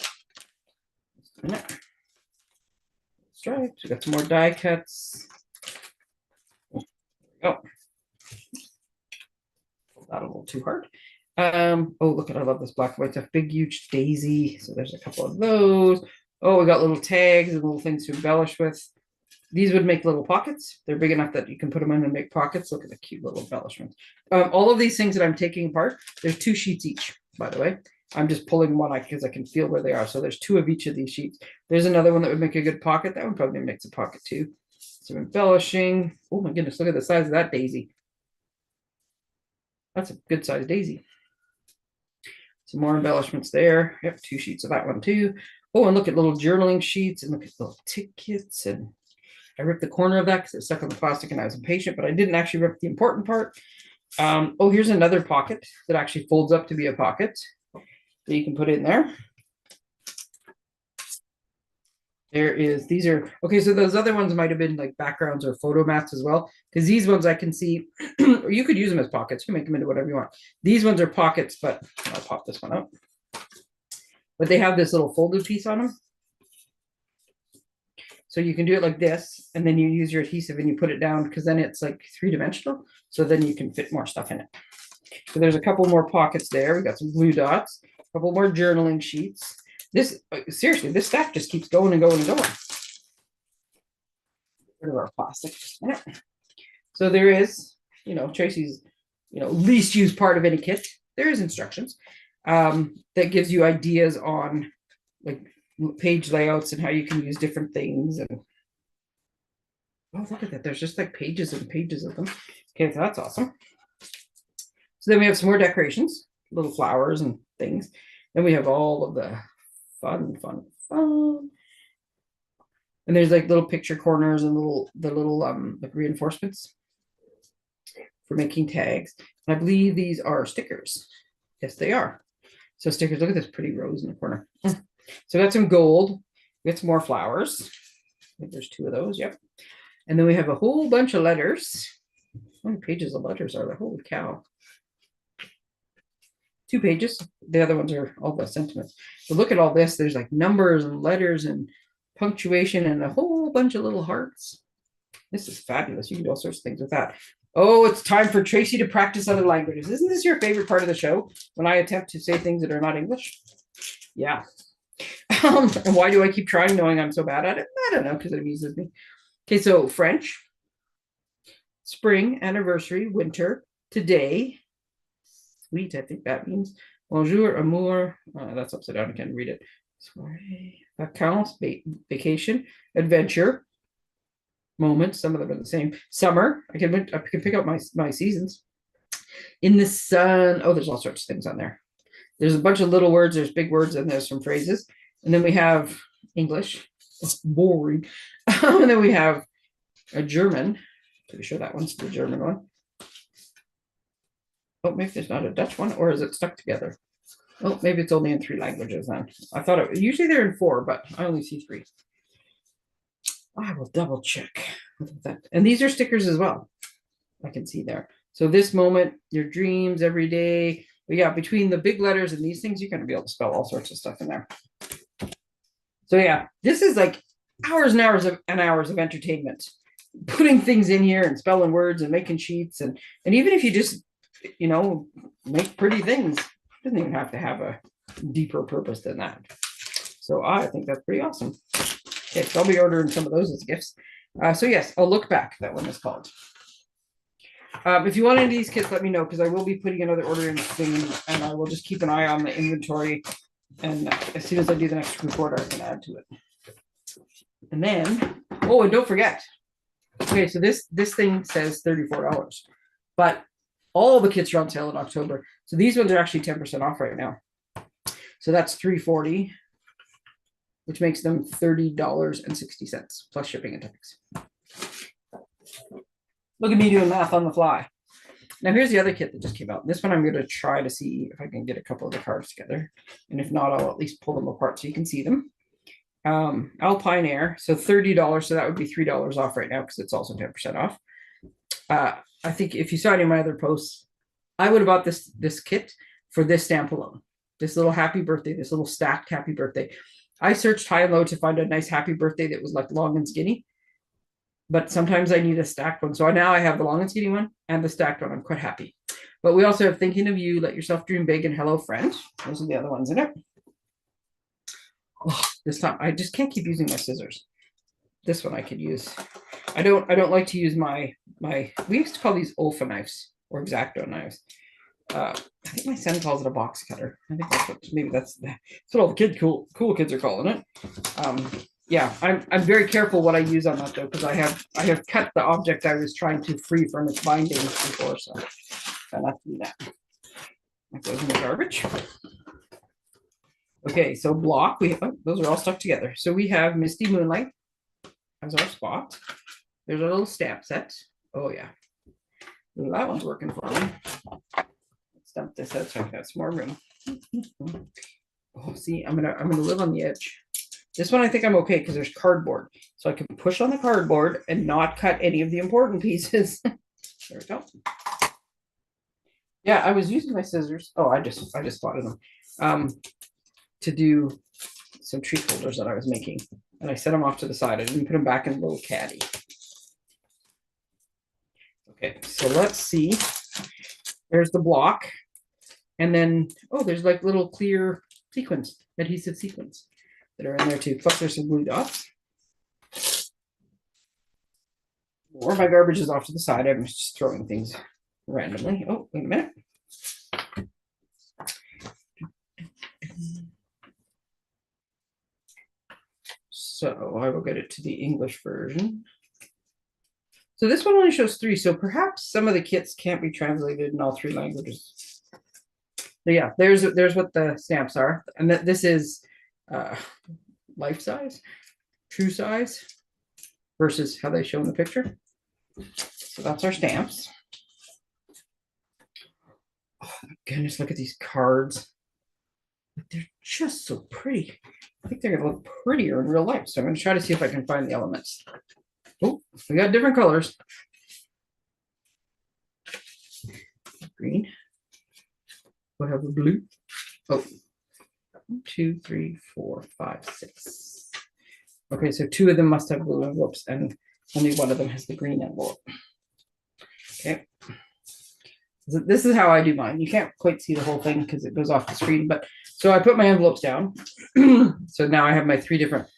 Stripes. We got some more die cuts. Oh, not a little too hard. Oh, look at, I love this black and white stuff. Big, huge daisy. So there's a couple of those. Oh, we got little tags and little things to embellish with. These would make little pockets. They're big enough that you can put them in and make pockets. Look at the cute little embellishments. All of these things that I'm taking apart, there's 2 sheets each, by the way. I'm just pulling one because I can feel where they are. So there's 2 of each of these sheets. There's another one that would make a good pocket. That one probably makes a pocket too. Some embellishing. Oh my goodness, look at the size of that daisy. That's a good size daisy. Some more embellishments there. Yep, 2 sheets of that one too. Oh, and look at little journaling sheets and look at little tickets. And I ripped the corner of that because it's stuck on the plastic and I was impatient, but I didn't actually rip the important part. Oh, here's another pocket that actually folds up to be a pocket that you can put in there. There is, these are, okay, so those other ones might have been like backgrounds or photo mats as well, because these ones I can see, or you could use them as pockets. You can make them into whatever you want. These ones are pockets, but I'll pop this one out. But they have this little folded piece on them. So you can do it like this, and then you use your adhesive and you put it down because then it's like 3-dimensional. So then you can fit more stuff in it. So there's a couple more pockets there. We got some glue dots, a couple more journaling sheets. This, seriously, this stuff just keeps going and going and going. Rid of our plastic. So there is, Tracey's, least used part of any kit. There is instructions that gives you ideas on like page layouts and how you can use different things. And oh, look at that. There's just like pages and pages of them. Okay, so that's awesome. So then we have some more decorations, little flowers and things. Then we have all of the fun. And there's like little picture corners and the little like reinforcements for making tags. And I believe these are stickers. Yes, they are. So stickers, look at this pretty rose in the corner. So we got some gold. We got some more flowers. I think there's 2 of those, yep. And then we have a whole bunch of letters. How many pages of letters are there? Holy cow. 2 pages. The other ones are all the sentiments. So look at all this. There's like numbers and letters and punctuation and a whole bunch of little hearts. This is fabulous. You can do all sorts of things with that. Oh, it's time for Tracey to practice other languages. Isn't this your favorite part of the show? When I attempt to say things that are not English? Yeah. And why do I keep trying knowing I'm so bad at it? I don't know, because it amuses me. Okay, so French. Spring, anniversary, winter, today. Sweet, I think that means. Bonjour, amour. That's upside down. I can't read it. Soirée, vacances, vacation, adventure, moments. Some of them are the same. Summer. I can pick up my seasons. In the sun. Oh, there's all sorts of things on there. There's a bunch of little words. There's big words and there's some phrases. And then we have English. It's boring. And then we have a German. Pretty sure that one's the German one. Oh, maybe there's not a Dutch one, or is it stuck together? Oh, maybe it's only in 3 languages then. I thought it usually they're in 4, but I only see 3. I will double check that. And these are stickers as well. I can see there. So this moment, your dreams every day. But yeah, between the big letters and these things, you're going to be able to spell all sorts of stuff in there. So yeah, this is like hours and hours of entertainment. Putting things in here and spelling words and making sheets. And even if you just, make pretty things, it doesn't even have to have a deeper purpose than that. So I think that's pretty awesome. Okay, so I'll be ordering some of those as gifts. So yes, I'll look back. That one is called. If you want any of these kits, let me know because I will be putting another order in thing, and I will just keep an eye on the inventory. And as soon as I do the next group order, I can add to it. And then, oh, and don't forget. Okay, so this thing says $34, but all the kits are on sale in October. So these ones are actually 10% off right now. So that's $340, which makes them $30.60 plus shipping and tax. Look at me doing math on the fly. Now here's the other kit that just came out. This one I'm going to try to see if I can get a couple of the cards together. And if not, I'll at least pull them apart so you can see them. Alpine Air, so $30. So that would be $3 off right now because it's also 10% off. I think if you saw any of my other posts, I would have bought this kit for this stamp alone. This little happy birthday, this little stacked happy birthday. I searched high and low to find a nice happy birthday that was like long and skinny. But sometimes I need a stacked one. So now I have the long and skinny one and the stacked one. I'm quite happy. But we also have Thinking of You, Let Yourself Dream Big, and Hello Friend. Those are the other ones in it. Oh, this time I just can't keep using my scissors. This one I could use. I don't like to use my we used to call these Olfa knives or X-Acto knives. I think my son calls it a box cutter. I think that's what maybe that's what all the cool kids are calling it. Yeah, I'm very careful what I use on that though, because I have cut the object I was trying to free from its binding before, so I not to do that. That goes in the garbage. Okay, so block, those are all stuck together. So we have Misty Moonlight as our spot. There's a little stamp set. Oh yeah, that one's working for me. Let's dump this out so I got some more room. Oh, see, I'm gonna live on the edge. This one I think I'm okay because there's cardboard, so I can push on the cardboard and not cut any of the important pieces. There we go. Yeah, I was using my scissors. Oh, I just spotted them. To do some treat holders that I was making, and I set them off to the side. I didn't put them back in a little caddy. Okay, so let's see. There's the block, and then there's like little clear sequins, adhesive sequins that are in there too. Plus, there's some glue dots. Or my garbage is off to the side. I'm just throwing things randomly. Oh, wait a minute. So I will get it to the English version. So this one only shows 3, so perhaps some of the kits can't be translated in all 3 languages. So yeah, there's what the stamps are, and this is life size, true size, versus how they show in the picture. So that's our stamps. Oh my goodness, look at these cards. They're just so pretty. I think they're gonna look prettier in real life. So I'm gonna try to see if I can find the elements. Oh, we got different colors. Green. We'll have a blue. Oh, 1, 2, 3, 4, 5, 6. Okay, so 2 of them must have blue envelopes, and only one of them has the green envelope. Okay. So this is how I do mine. You can't quite see the whole thing because it goes off the screen, but so I put my envelopes down. So now I have my 3 different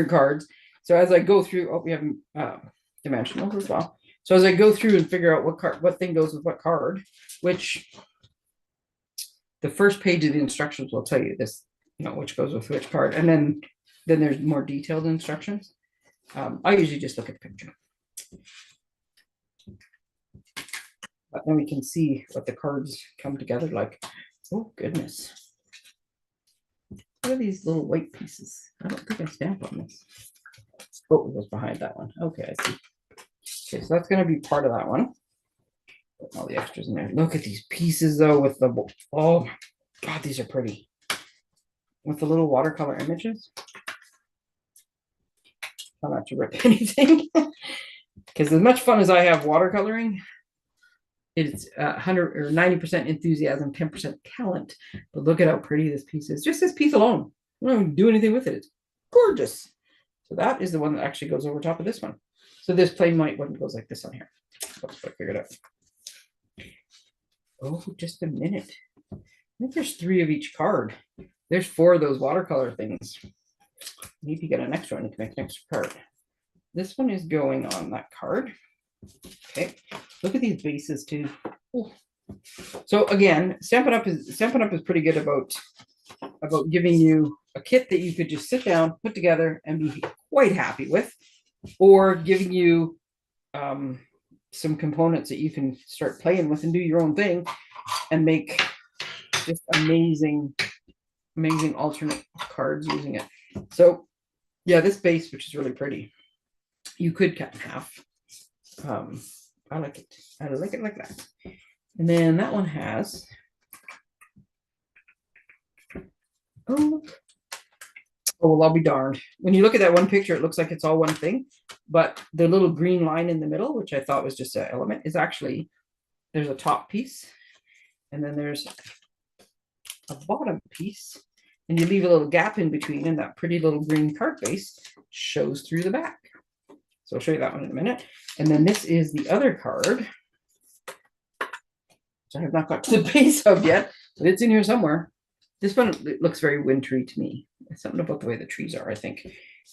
cards. So as I go through, we have dimensionals as well. So as I go through and figure out what thing goes with what card, which the first page of the instructions will tell you this, which goes with which card, and then there's more detailed instructions. I usually just look at the picture. But then we can see what the cards come together like. Oh, goodness. What are these little white pieces? I don't think I stamped on this. Oh, it was behind that one. Okay, I see. Okay, so that's going to be part of that one. Put all the extras in there. Look at these pieces, though, with the... Oh, my God, these are pretty. With the little watercolor images. Try not to rip anything. Because as much fun as I have watercoloring, it's 100 or 90% enthusiasm, 10% talent. But look at how pretty this piece is. Just this piece alone. I don't do anything with it. It's gorgeous. So that is the one that actually goes over top of this one. So this plain white one goes like this on here. Oops, I figured it out. Oh, just a minute. I think there's 3 of each card. There's 4 of those watercolor things. Maybe get an extra one to make an extra card. This one is going on that card. Okay, look at these bases too. Ooh. So again, Stampin' Up is pretty good about giving you a kit that you could just sit down, put together, and be quite happy with, or giving you some components that you can start playing with and do your own thing and make just amazing alternate cards using it. So yeah, this base, which is really pretty, you could cut in half. I like it. I like it like that. And then that one has, oh, well, I'll be darned. When you look at that one picture, it looks like it's all one thing, but the little green line in the middle, which I thought was just an element, is actually, there's a top piece, and then there's a bottom piece, and you leave a little gap in between, and that pretty little green card base shows through the back. So I'll show you that one in a minute. And then this is the other card. which I have not got to the base of yet, but it's in here somewhere. This one, it looks very wintry to me. It's something about the way the trees are, I think.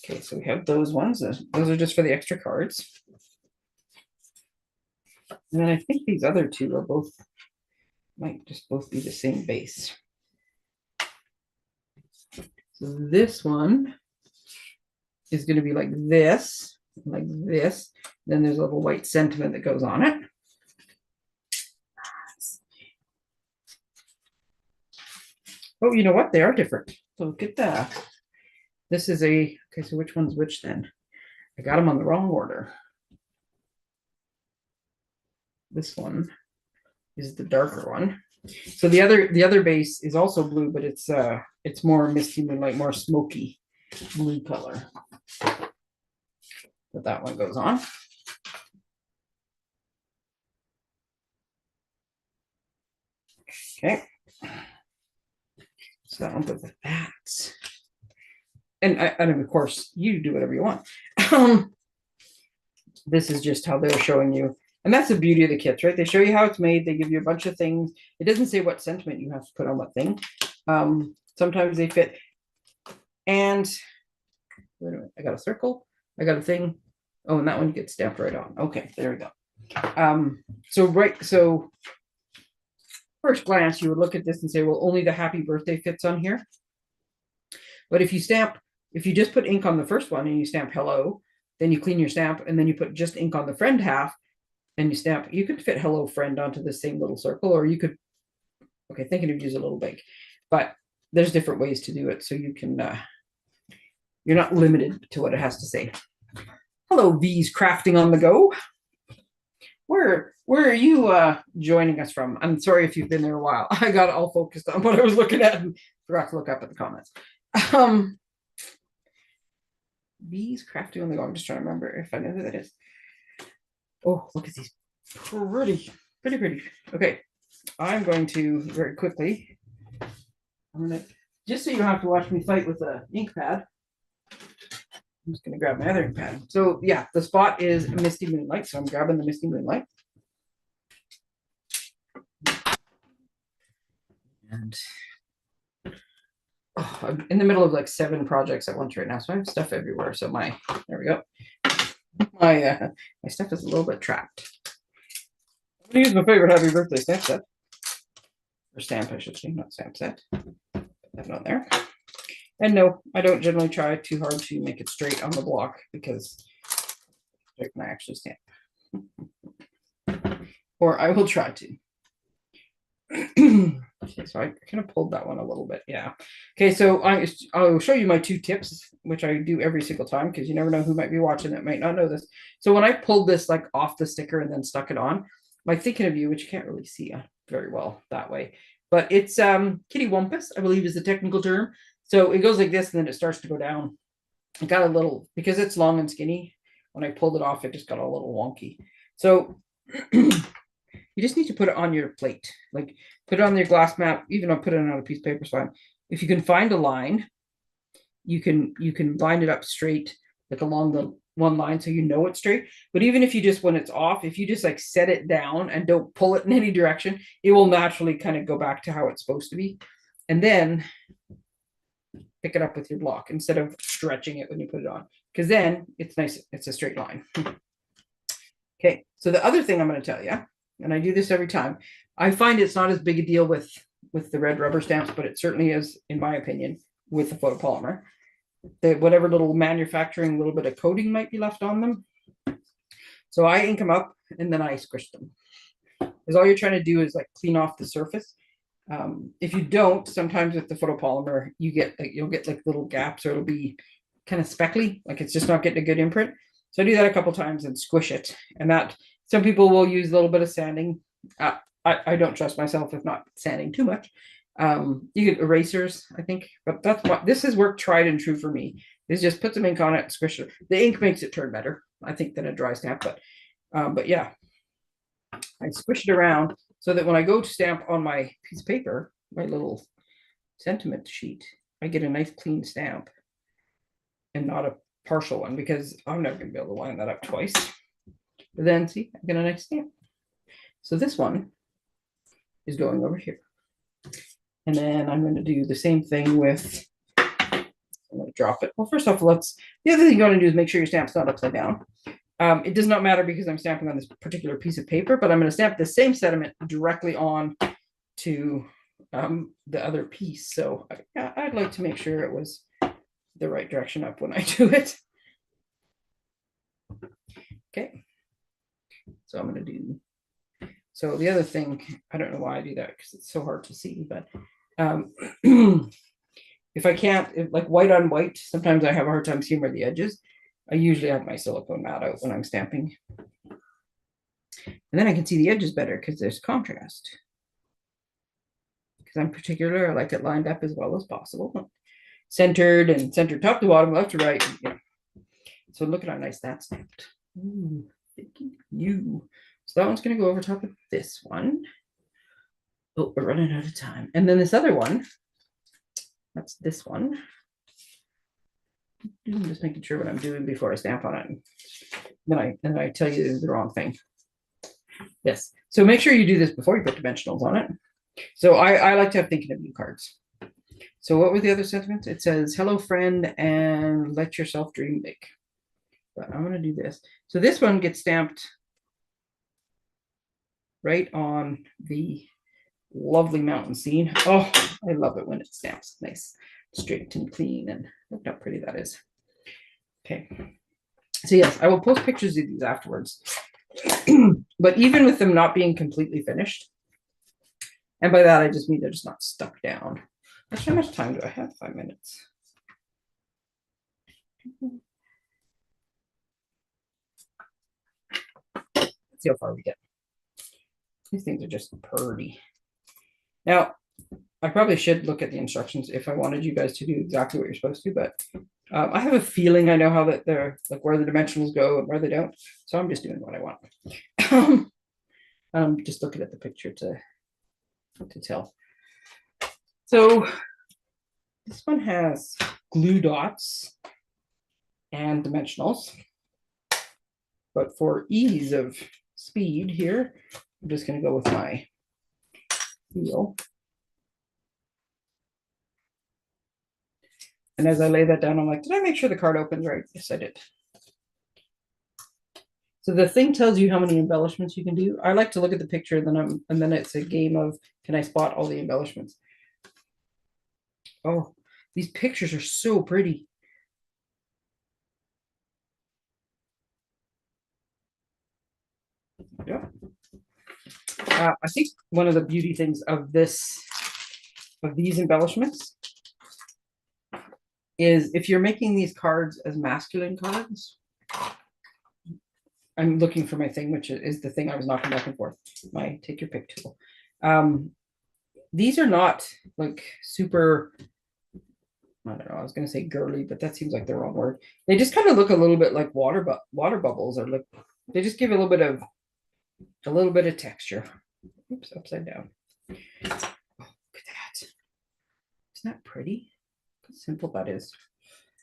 Okay, so we have those ones. Those are just for the extra cards. And then I think these other two are both, might just both be the same base. So this one is going to be like this. Then there's a little white sentiment that goes on it. Oh, you know what? They are different. So look at that. This is a, okay, so which one's which then? I got them on the wrong order. This one is the darker one. So the other base is also blue, but it's more misty moonlight, more smoky blue color. But that one goes on. Okay. So that one goes like that. And of course, you do whatever you want. This is just how they're showing you. And that's the beauty of the kits, right? They show you how it's made. They give you a bunch of things. It doesn't say what sentiment you have to put on what thing. Sometimes they fit. And wait a minute, I got a circle. I got a thing. Oh, and that one gets stamped right on. Okay, there we go. So first glance, you would look at this and say, well, only the happy birthday fits on here. But if you just put ink on the first one and you stamp hello, then you clean your stamp and then you put just ink on the friend half and you stamp, you could fit hello friend onto the same little circle, or you could, okay, thinking of use a little big, but there's different ways to do it. So you can, you're not limited to what it has to say. Hello, V's Crafting on the Go. Where are you joining us from? I'm sorry if you've been there a while. I got all focused on what I was looking at and forgot to look up at the comments. V's Crafting on the Go. I'm just trying to remember if I know who that is. Oh, look at these pretty. Okay, I'm going to very quickly. I'm gonna, just so you don't have to watch me fight with an ink pad. I'm just gonna grab my other ink pad. So yeah, the spot is Misty Moonlight. So I'm grabbing the Misty Moonlight. And oh, I'm in the middle of like 7 projects at once right now, so I have stuff everywhere. So there we go. My stuff is a little bit trapped. I'm gonna use my favorite happy birthday stamp set, or stamp, I should say, not stamp set. Put that on there. And no, I don't generally try too hard to make it straight on the block because I can actually stamp, or I will try to. Okay, so I kind of pulled that one a little bit. Yeah. Okay, so I'll show you my 2 tips, which I do every single time because you never know who might be watching that might not know this. So when I pulled this like off the sticker and then stuck it on, my thinking of you, which you can't really see very well that way, but it's kitty wampus, I believe is the technical term. So it goes like this and then it starts to go down. It got a little, because it's long and skinny, when I pulled it off, it just got a little wonky. So you just need to put it on your plate, like put it on your glass mat, even I'll put it on a piece of paper is fine. If you can find a line, you can line it up straight, like along the one line so you know it's straight. But even if you just, when it's off, if you just like set it down and don't pull it in any direction, it will naturally kind of go back to how it's supposed to be. And then pick it up with your block instead of stretching it when you put it on, because then it's nice, it's a straight line. Okay, so the other thing I'm going to tell you, and I do this every time, I find it's not as big a deal with the red rubber stamps, but it certainly is, in my opinion, with the photopolymer. Whatever little manufacturing, little bit of coating might be left on them. So I ink them up and then I squish them. Because all you're trying to do is like clean off the surface. If you don't, sometimes with the photopolymer, you'll get like little gaps, or it'll be kind of speckly, like it's just not getting a good imprint. So I do that a couple times and squish it. And that, some people will use a little bit of sanding. I don't trust myself with not sanding too much. You get erasers, I think, but this has worked tried and true for me. Is just put some ink on it, squish it. The ink makes it turn better, I think, than a dry stamp. But yeah, I squish it around so that when I go to stamp on my piece of paper, my little sentiment sheet, I get a nice clean stamp and not a partial one, because I'm never going to be able to line that up twice. But then see, I get a nice stamp. So this one is going over here. And then I'm going to do the same thing with, I'm going to drop it. Well, first off, the other thing you want to do is make sure your stamp's not upside down. It does not matter because I'm stamping on this particular piece of paper, but I'm going to stamp the same sentiment directly on to the other piece. So I'd like to make sure it was the right direction up when I do it. Okay. So I'm going to do, so the other thing, I don't know why I do that because it's so hard to see, but if I can't, like white on white, sometimes I have a hard time seeing where the edges. I usually have my silicone mat out when I'm stamping. And then I can see the edges better because there's contrast. Because I'm particular, I like it lined up as well as possible. Centered and centered top to bottom, left to right. Yeah. So look at how nice that's stamped. Ooh, thank you. So that one's going to go over top of this one. Oh, we're running out of time. And then this other one, that's this one. I'm just making sure what I'm doing before I stamp on it. Then I tell you the wrong thing. Yes. So make sure you do this before you put dimensionals on it. So I like to have thinking of you cards. So what were the other sentiments? It says, hello, friend, and let yourself dream big. But I'm going to do this. So this one gets stamped right on the lovely mountain scene. Oh, I love it when it stamps nice, straight and clean, and look how pretty that is. Okay. So yes, I will post pictures of these afterwards. But even with them not being completely finished, and by that I just mean they're just not stuck down. Actually, how much time do I have? 5 minutes. Let's see how far we get. These things are just pretty. Now, I probably should look at the instructions if I wanted you guys to do exactly what you're supposed to, but I have a feeling I know how that they're like where the dimensionals go and where they don't. So I'm just doing what I want. I'm just looking at the picture to tell. So this one has glue dots and dimensionals. But for ease of speed here, I'm just going to go with my wheel. And as I lay that down, I'm like, did I make sure the card opens right? Yes, I did. So the thing tells you how many embellishments you can do. I like to look at the picture, and then it's a game of, can I spot all the embellishments? Oh, these pictures are so pretty. Yeah. I think one of the beauty things of these embellishments is if you're making these cards as masculine cards, I'm looking for my thing, which is the thing I was knocking back and forth, my take your pick tool. These are not like super, I don't know, I was going to say girly, but that seems like the wrong word. They just kind of look a little bit like water bubbles, or like they just give a little bit of texture. Oops, upside down. Oh, look at that. Isn't that pretty? How simple that is.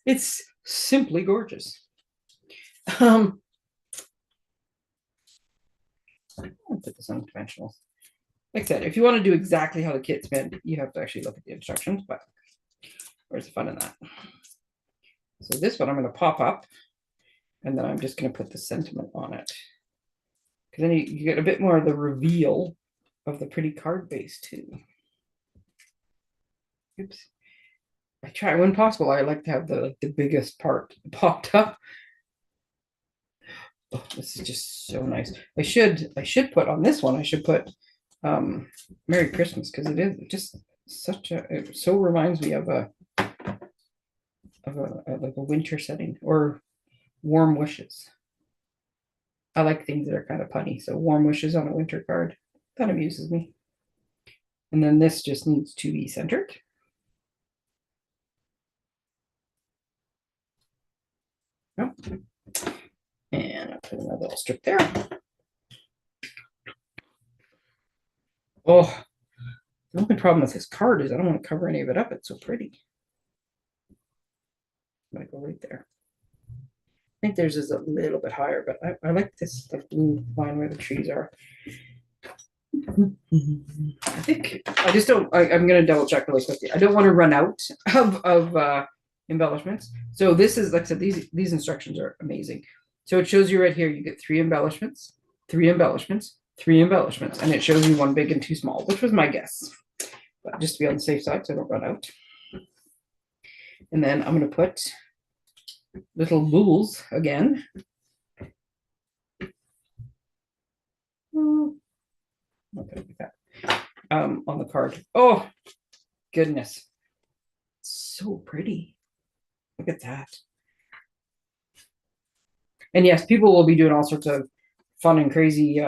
It's simply gorgeous. I'll put this on dimensionals. Like I said, if you want to do exactly how the kit's been, you have to actually look at the instructions, but where's the fun in that? So this one I'm going to pop up, and then I'm just going to put the sentiment on it. Because then you get a bit more of the reveal of the pretty card base too. Oops. I try when possible. I like to have the biggest part popped up. Oh, this is just so nice. I should put on this one. I should put Merry Christmas, because it is just such a. It so reminds me of a like a winter setting, or warm wishes. I like things that are kind of punny. So warm wishes on a winter card, that amuses me. And then this just needs to be centered. Oh. And I'll put another little strip there. Oh, the only problem with this card is I don't want to cover any of it up. It's so pretty. I'm gonna go right there. I think theirs is a little bit higher, but I like this like blue line where the trees are. I think I just don't. I'm going to double check really quickly. I don't want to run out of embellishments. So this is, like I said, these instructions are amazing. So it shows you right here. You get 3 embellishments, 3 embellishments, 3 embellishments, and it shows you 1 big and 2 small, which was my guess. But just to be on the safe side, so I don't run out. And then I'm going to put little bools again. Okay, like that. On the card. Oh, goodness. So pretty. Look at that. And yes, people will be doing all sorts of fun and crazy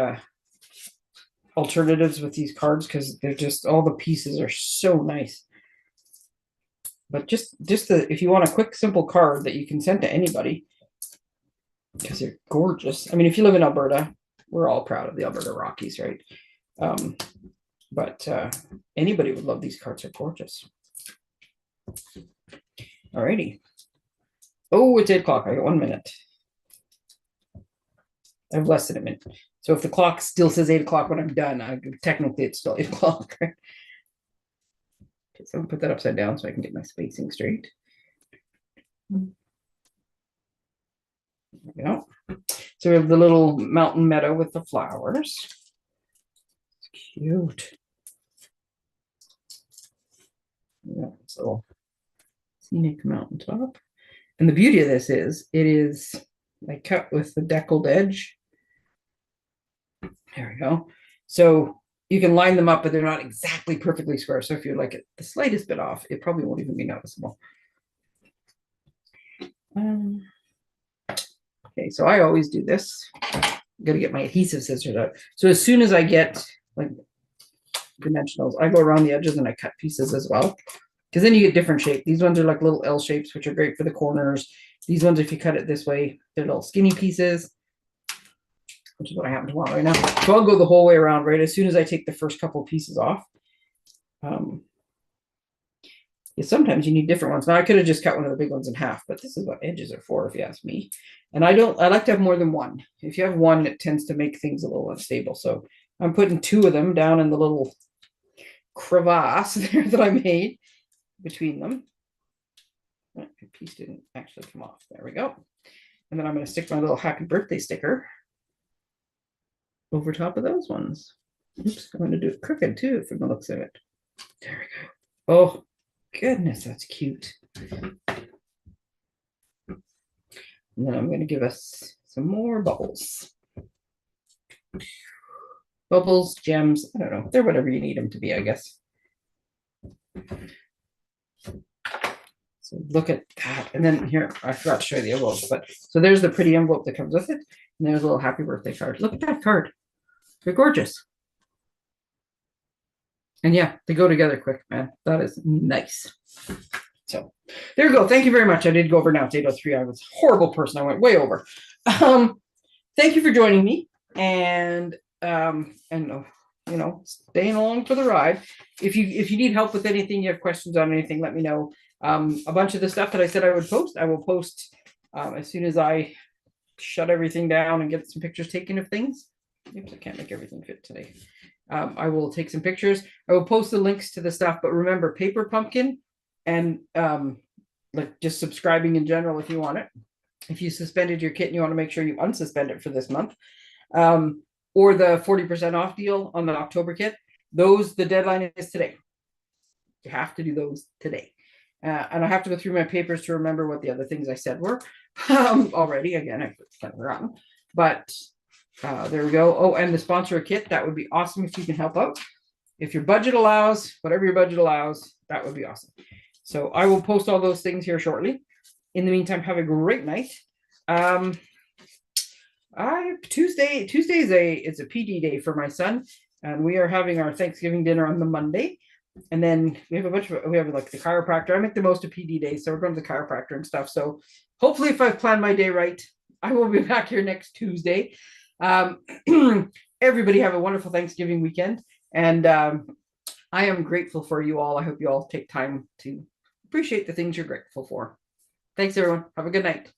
alternatives with these cards because they're just, all the pieces are so nice. But just if you want a quick, simple card that you can send to anybody, because they're gorgeous. I mean, if you live in Alberta, we're all proud of the Alberta Rockies, right? But anybody would love these cards. Are gorgeous. Alrighty. Oh, it's 8 o'clock. I got 1 minute. I have less than a minute. So if the clock still says 8 o'clock when I'm done, technically it's still 8 o'clock. Right? Okay, so I'm gonna put that upside down so I can get my spacing straight. There we go. So we have the little mountain meadow with the flowers. It's cute. Yeah, so scenic mountaintop. And the beauty of this is, it is like cut with the deckled edge. There we go. So you can line them up, but they're not exactly perfectly square. So if you're like the slightest bit off, it probably won't even be noticeable. Okay, so I always do this. I'm gonna get my adhesive scissors out. So as soon as I get like dimensionals, I go around the edges and I cut pieces as well. Because then you get different shape. These ones are like little L shapes, which are great for the corners. These ones, if you cut it this way, they're little skinny pieces, which is what I happen to want right now. So I'll go the whole way around, right? As soon as I take the first couple of pieces off. Yeah, sometimes you need different ones. Now I could have just cut one of the big ones in half, but this is what edges are for, if you ask me. And I like to have more than one. If you have one, it tends to make things a little unstable. So I'm putting 2 of them down in the little crevasse there that I made between them. The piece didn't actually come off. There we go. And then I'm going to stick my little happy birthday sticker over top of those ones. Oops, I'm going to do it crooked too from the looks of it. There we go. Oh, goodness, that's cute. And then I'm going to give us some more bubbles. Bubbles, gems, I don't know. They're whatever you need them to be, I guess. So look at that. And then here, I forgot to show you the envelope, but so there's the pretty envelope that comes with it. And there's a little happy birthday card. Look at that card. They're gorgeous. And yeah, they go together quick, man. That is nice. So there you go. Thank you very much. I did go over now. It's 8:03. I was a horrible person. I went way over. Thank you for joining me. And you know, staying along for the ride. If you need help with anything, you have questions on anything, let me know. A bunch of the stuff that I said I would post, I will post as soon as I shut everything down and get some pictures taken of things. Oops, I can't make everything fit today. I will take some pictures. I will post the links to the stuff, but remember, Paper Pumpkin and like just subscribing in general if you want it. If you suspended your kit and you want to make sure you unsuspend it for this month, or the 40% off deal on the October kit, the deadline is today. You have to do those today. And I have to go through my papers to remember what the other things I said were already. Again, I've kind of forgotten. But there we go. Oh, and the sponsor a kit. That would be awesome if you can help out. If your budget allows, whatever your budget allows, that would be awesome. So I will post all those things here shortly. In the meantime, have a great night. Tuesday is a PD day for my son, and we are having our Thanksgiving dinner on the Monday. And then we have like the chiropractor. I make the most of PD days, so we're going to the chiropractor and stuff. So hopefully, if I've planned my day right, I will be back here next Tuesday. Everybody have a wonderful Thanksgiving weekend, and I am grateful for you all. I hope you all take time to appreciate the things you're grateful for. Thanks, everyone. Have a good night.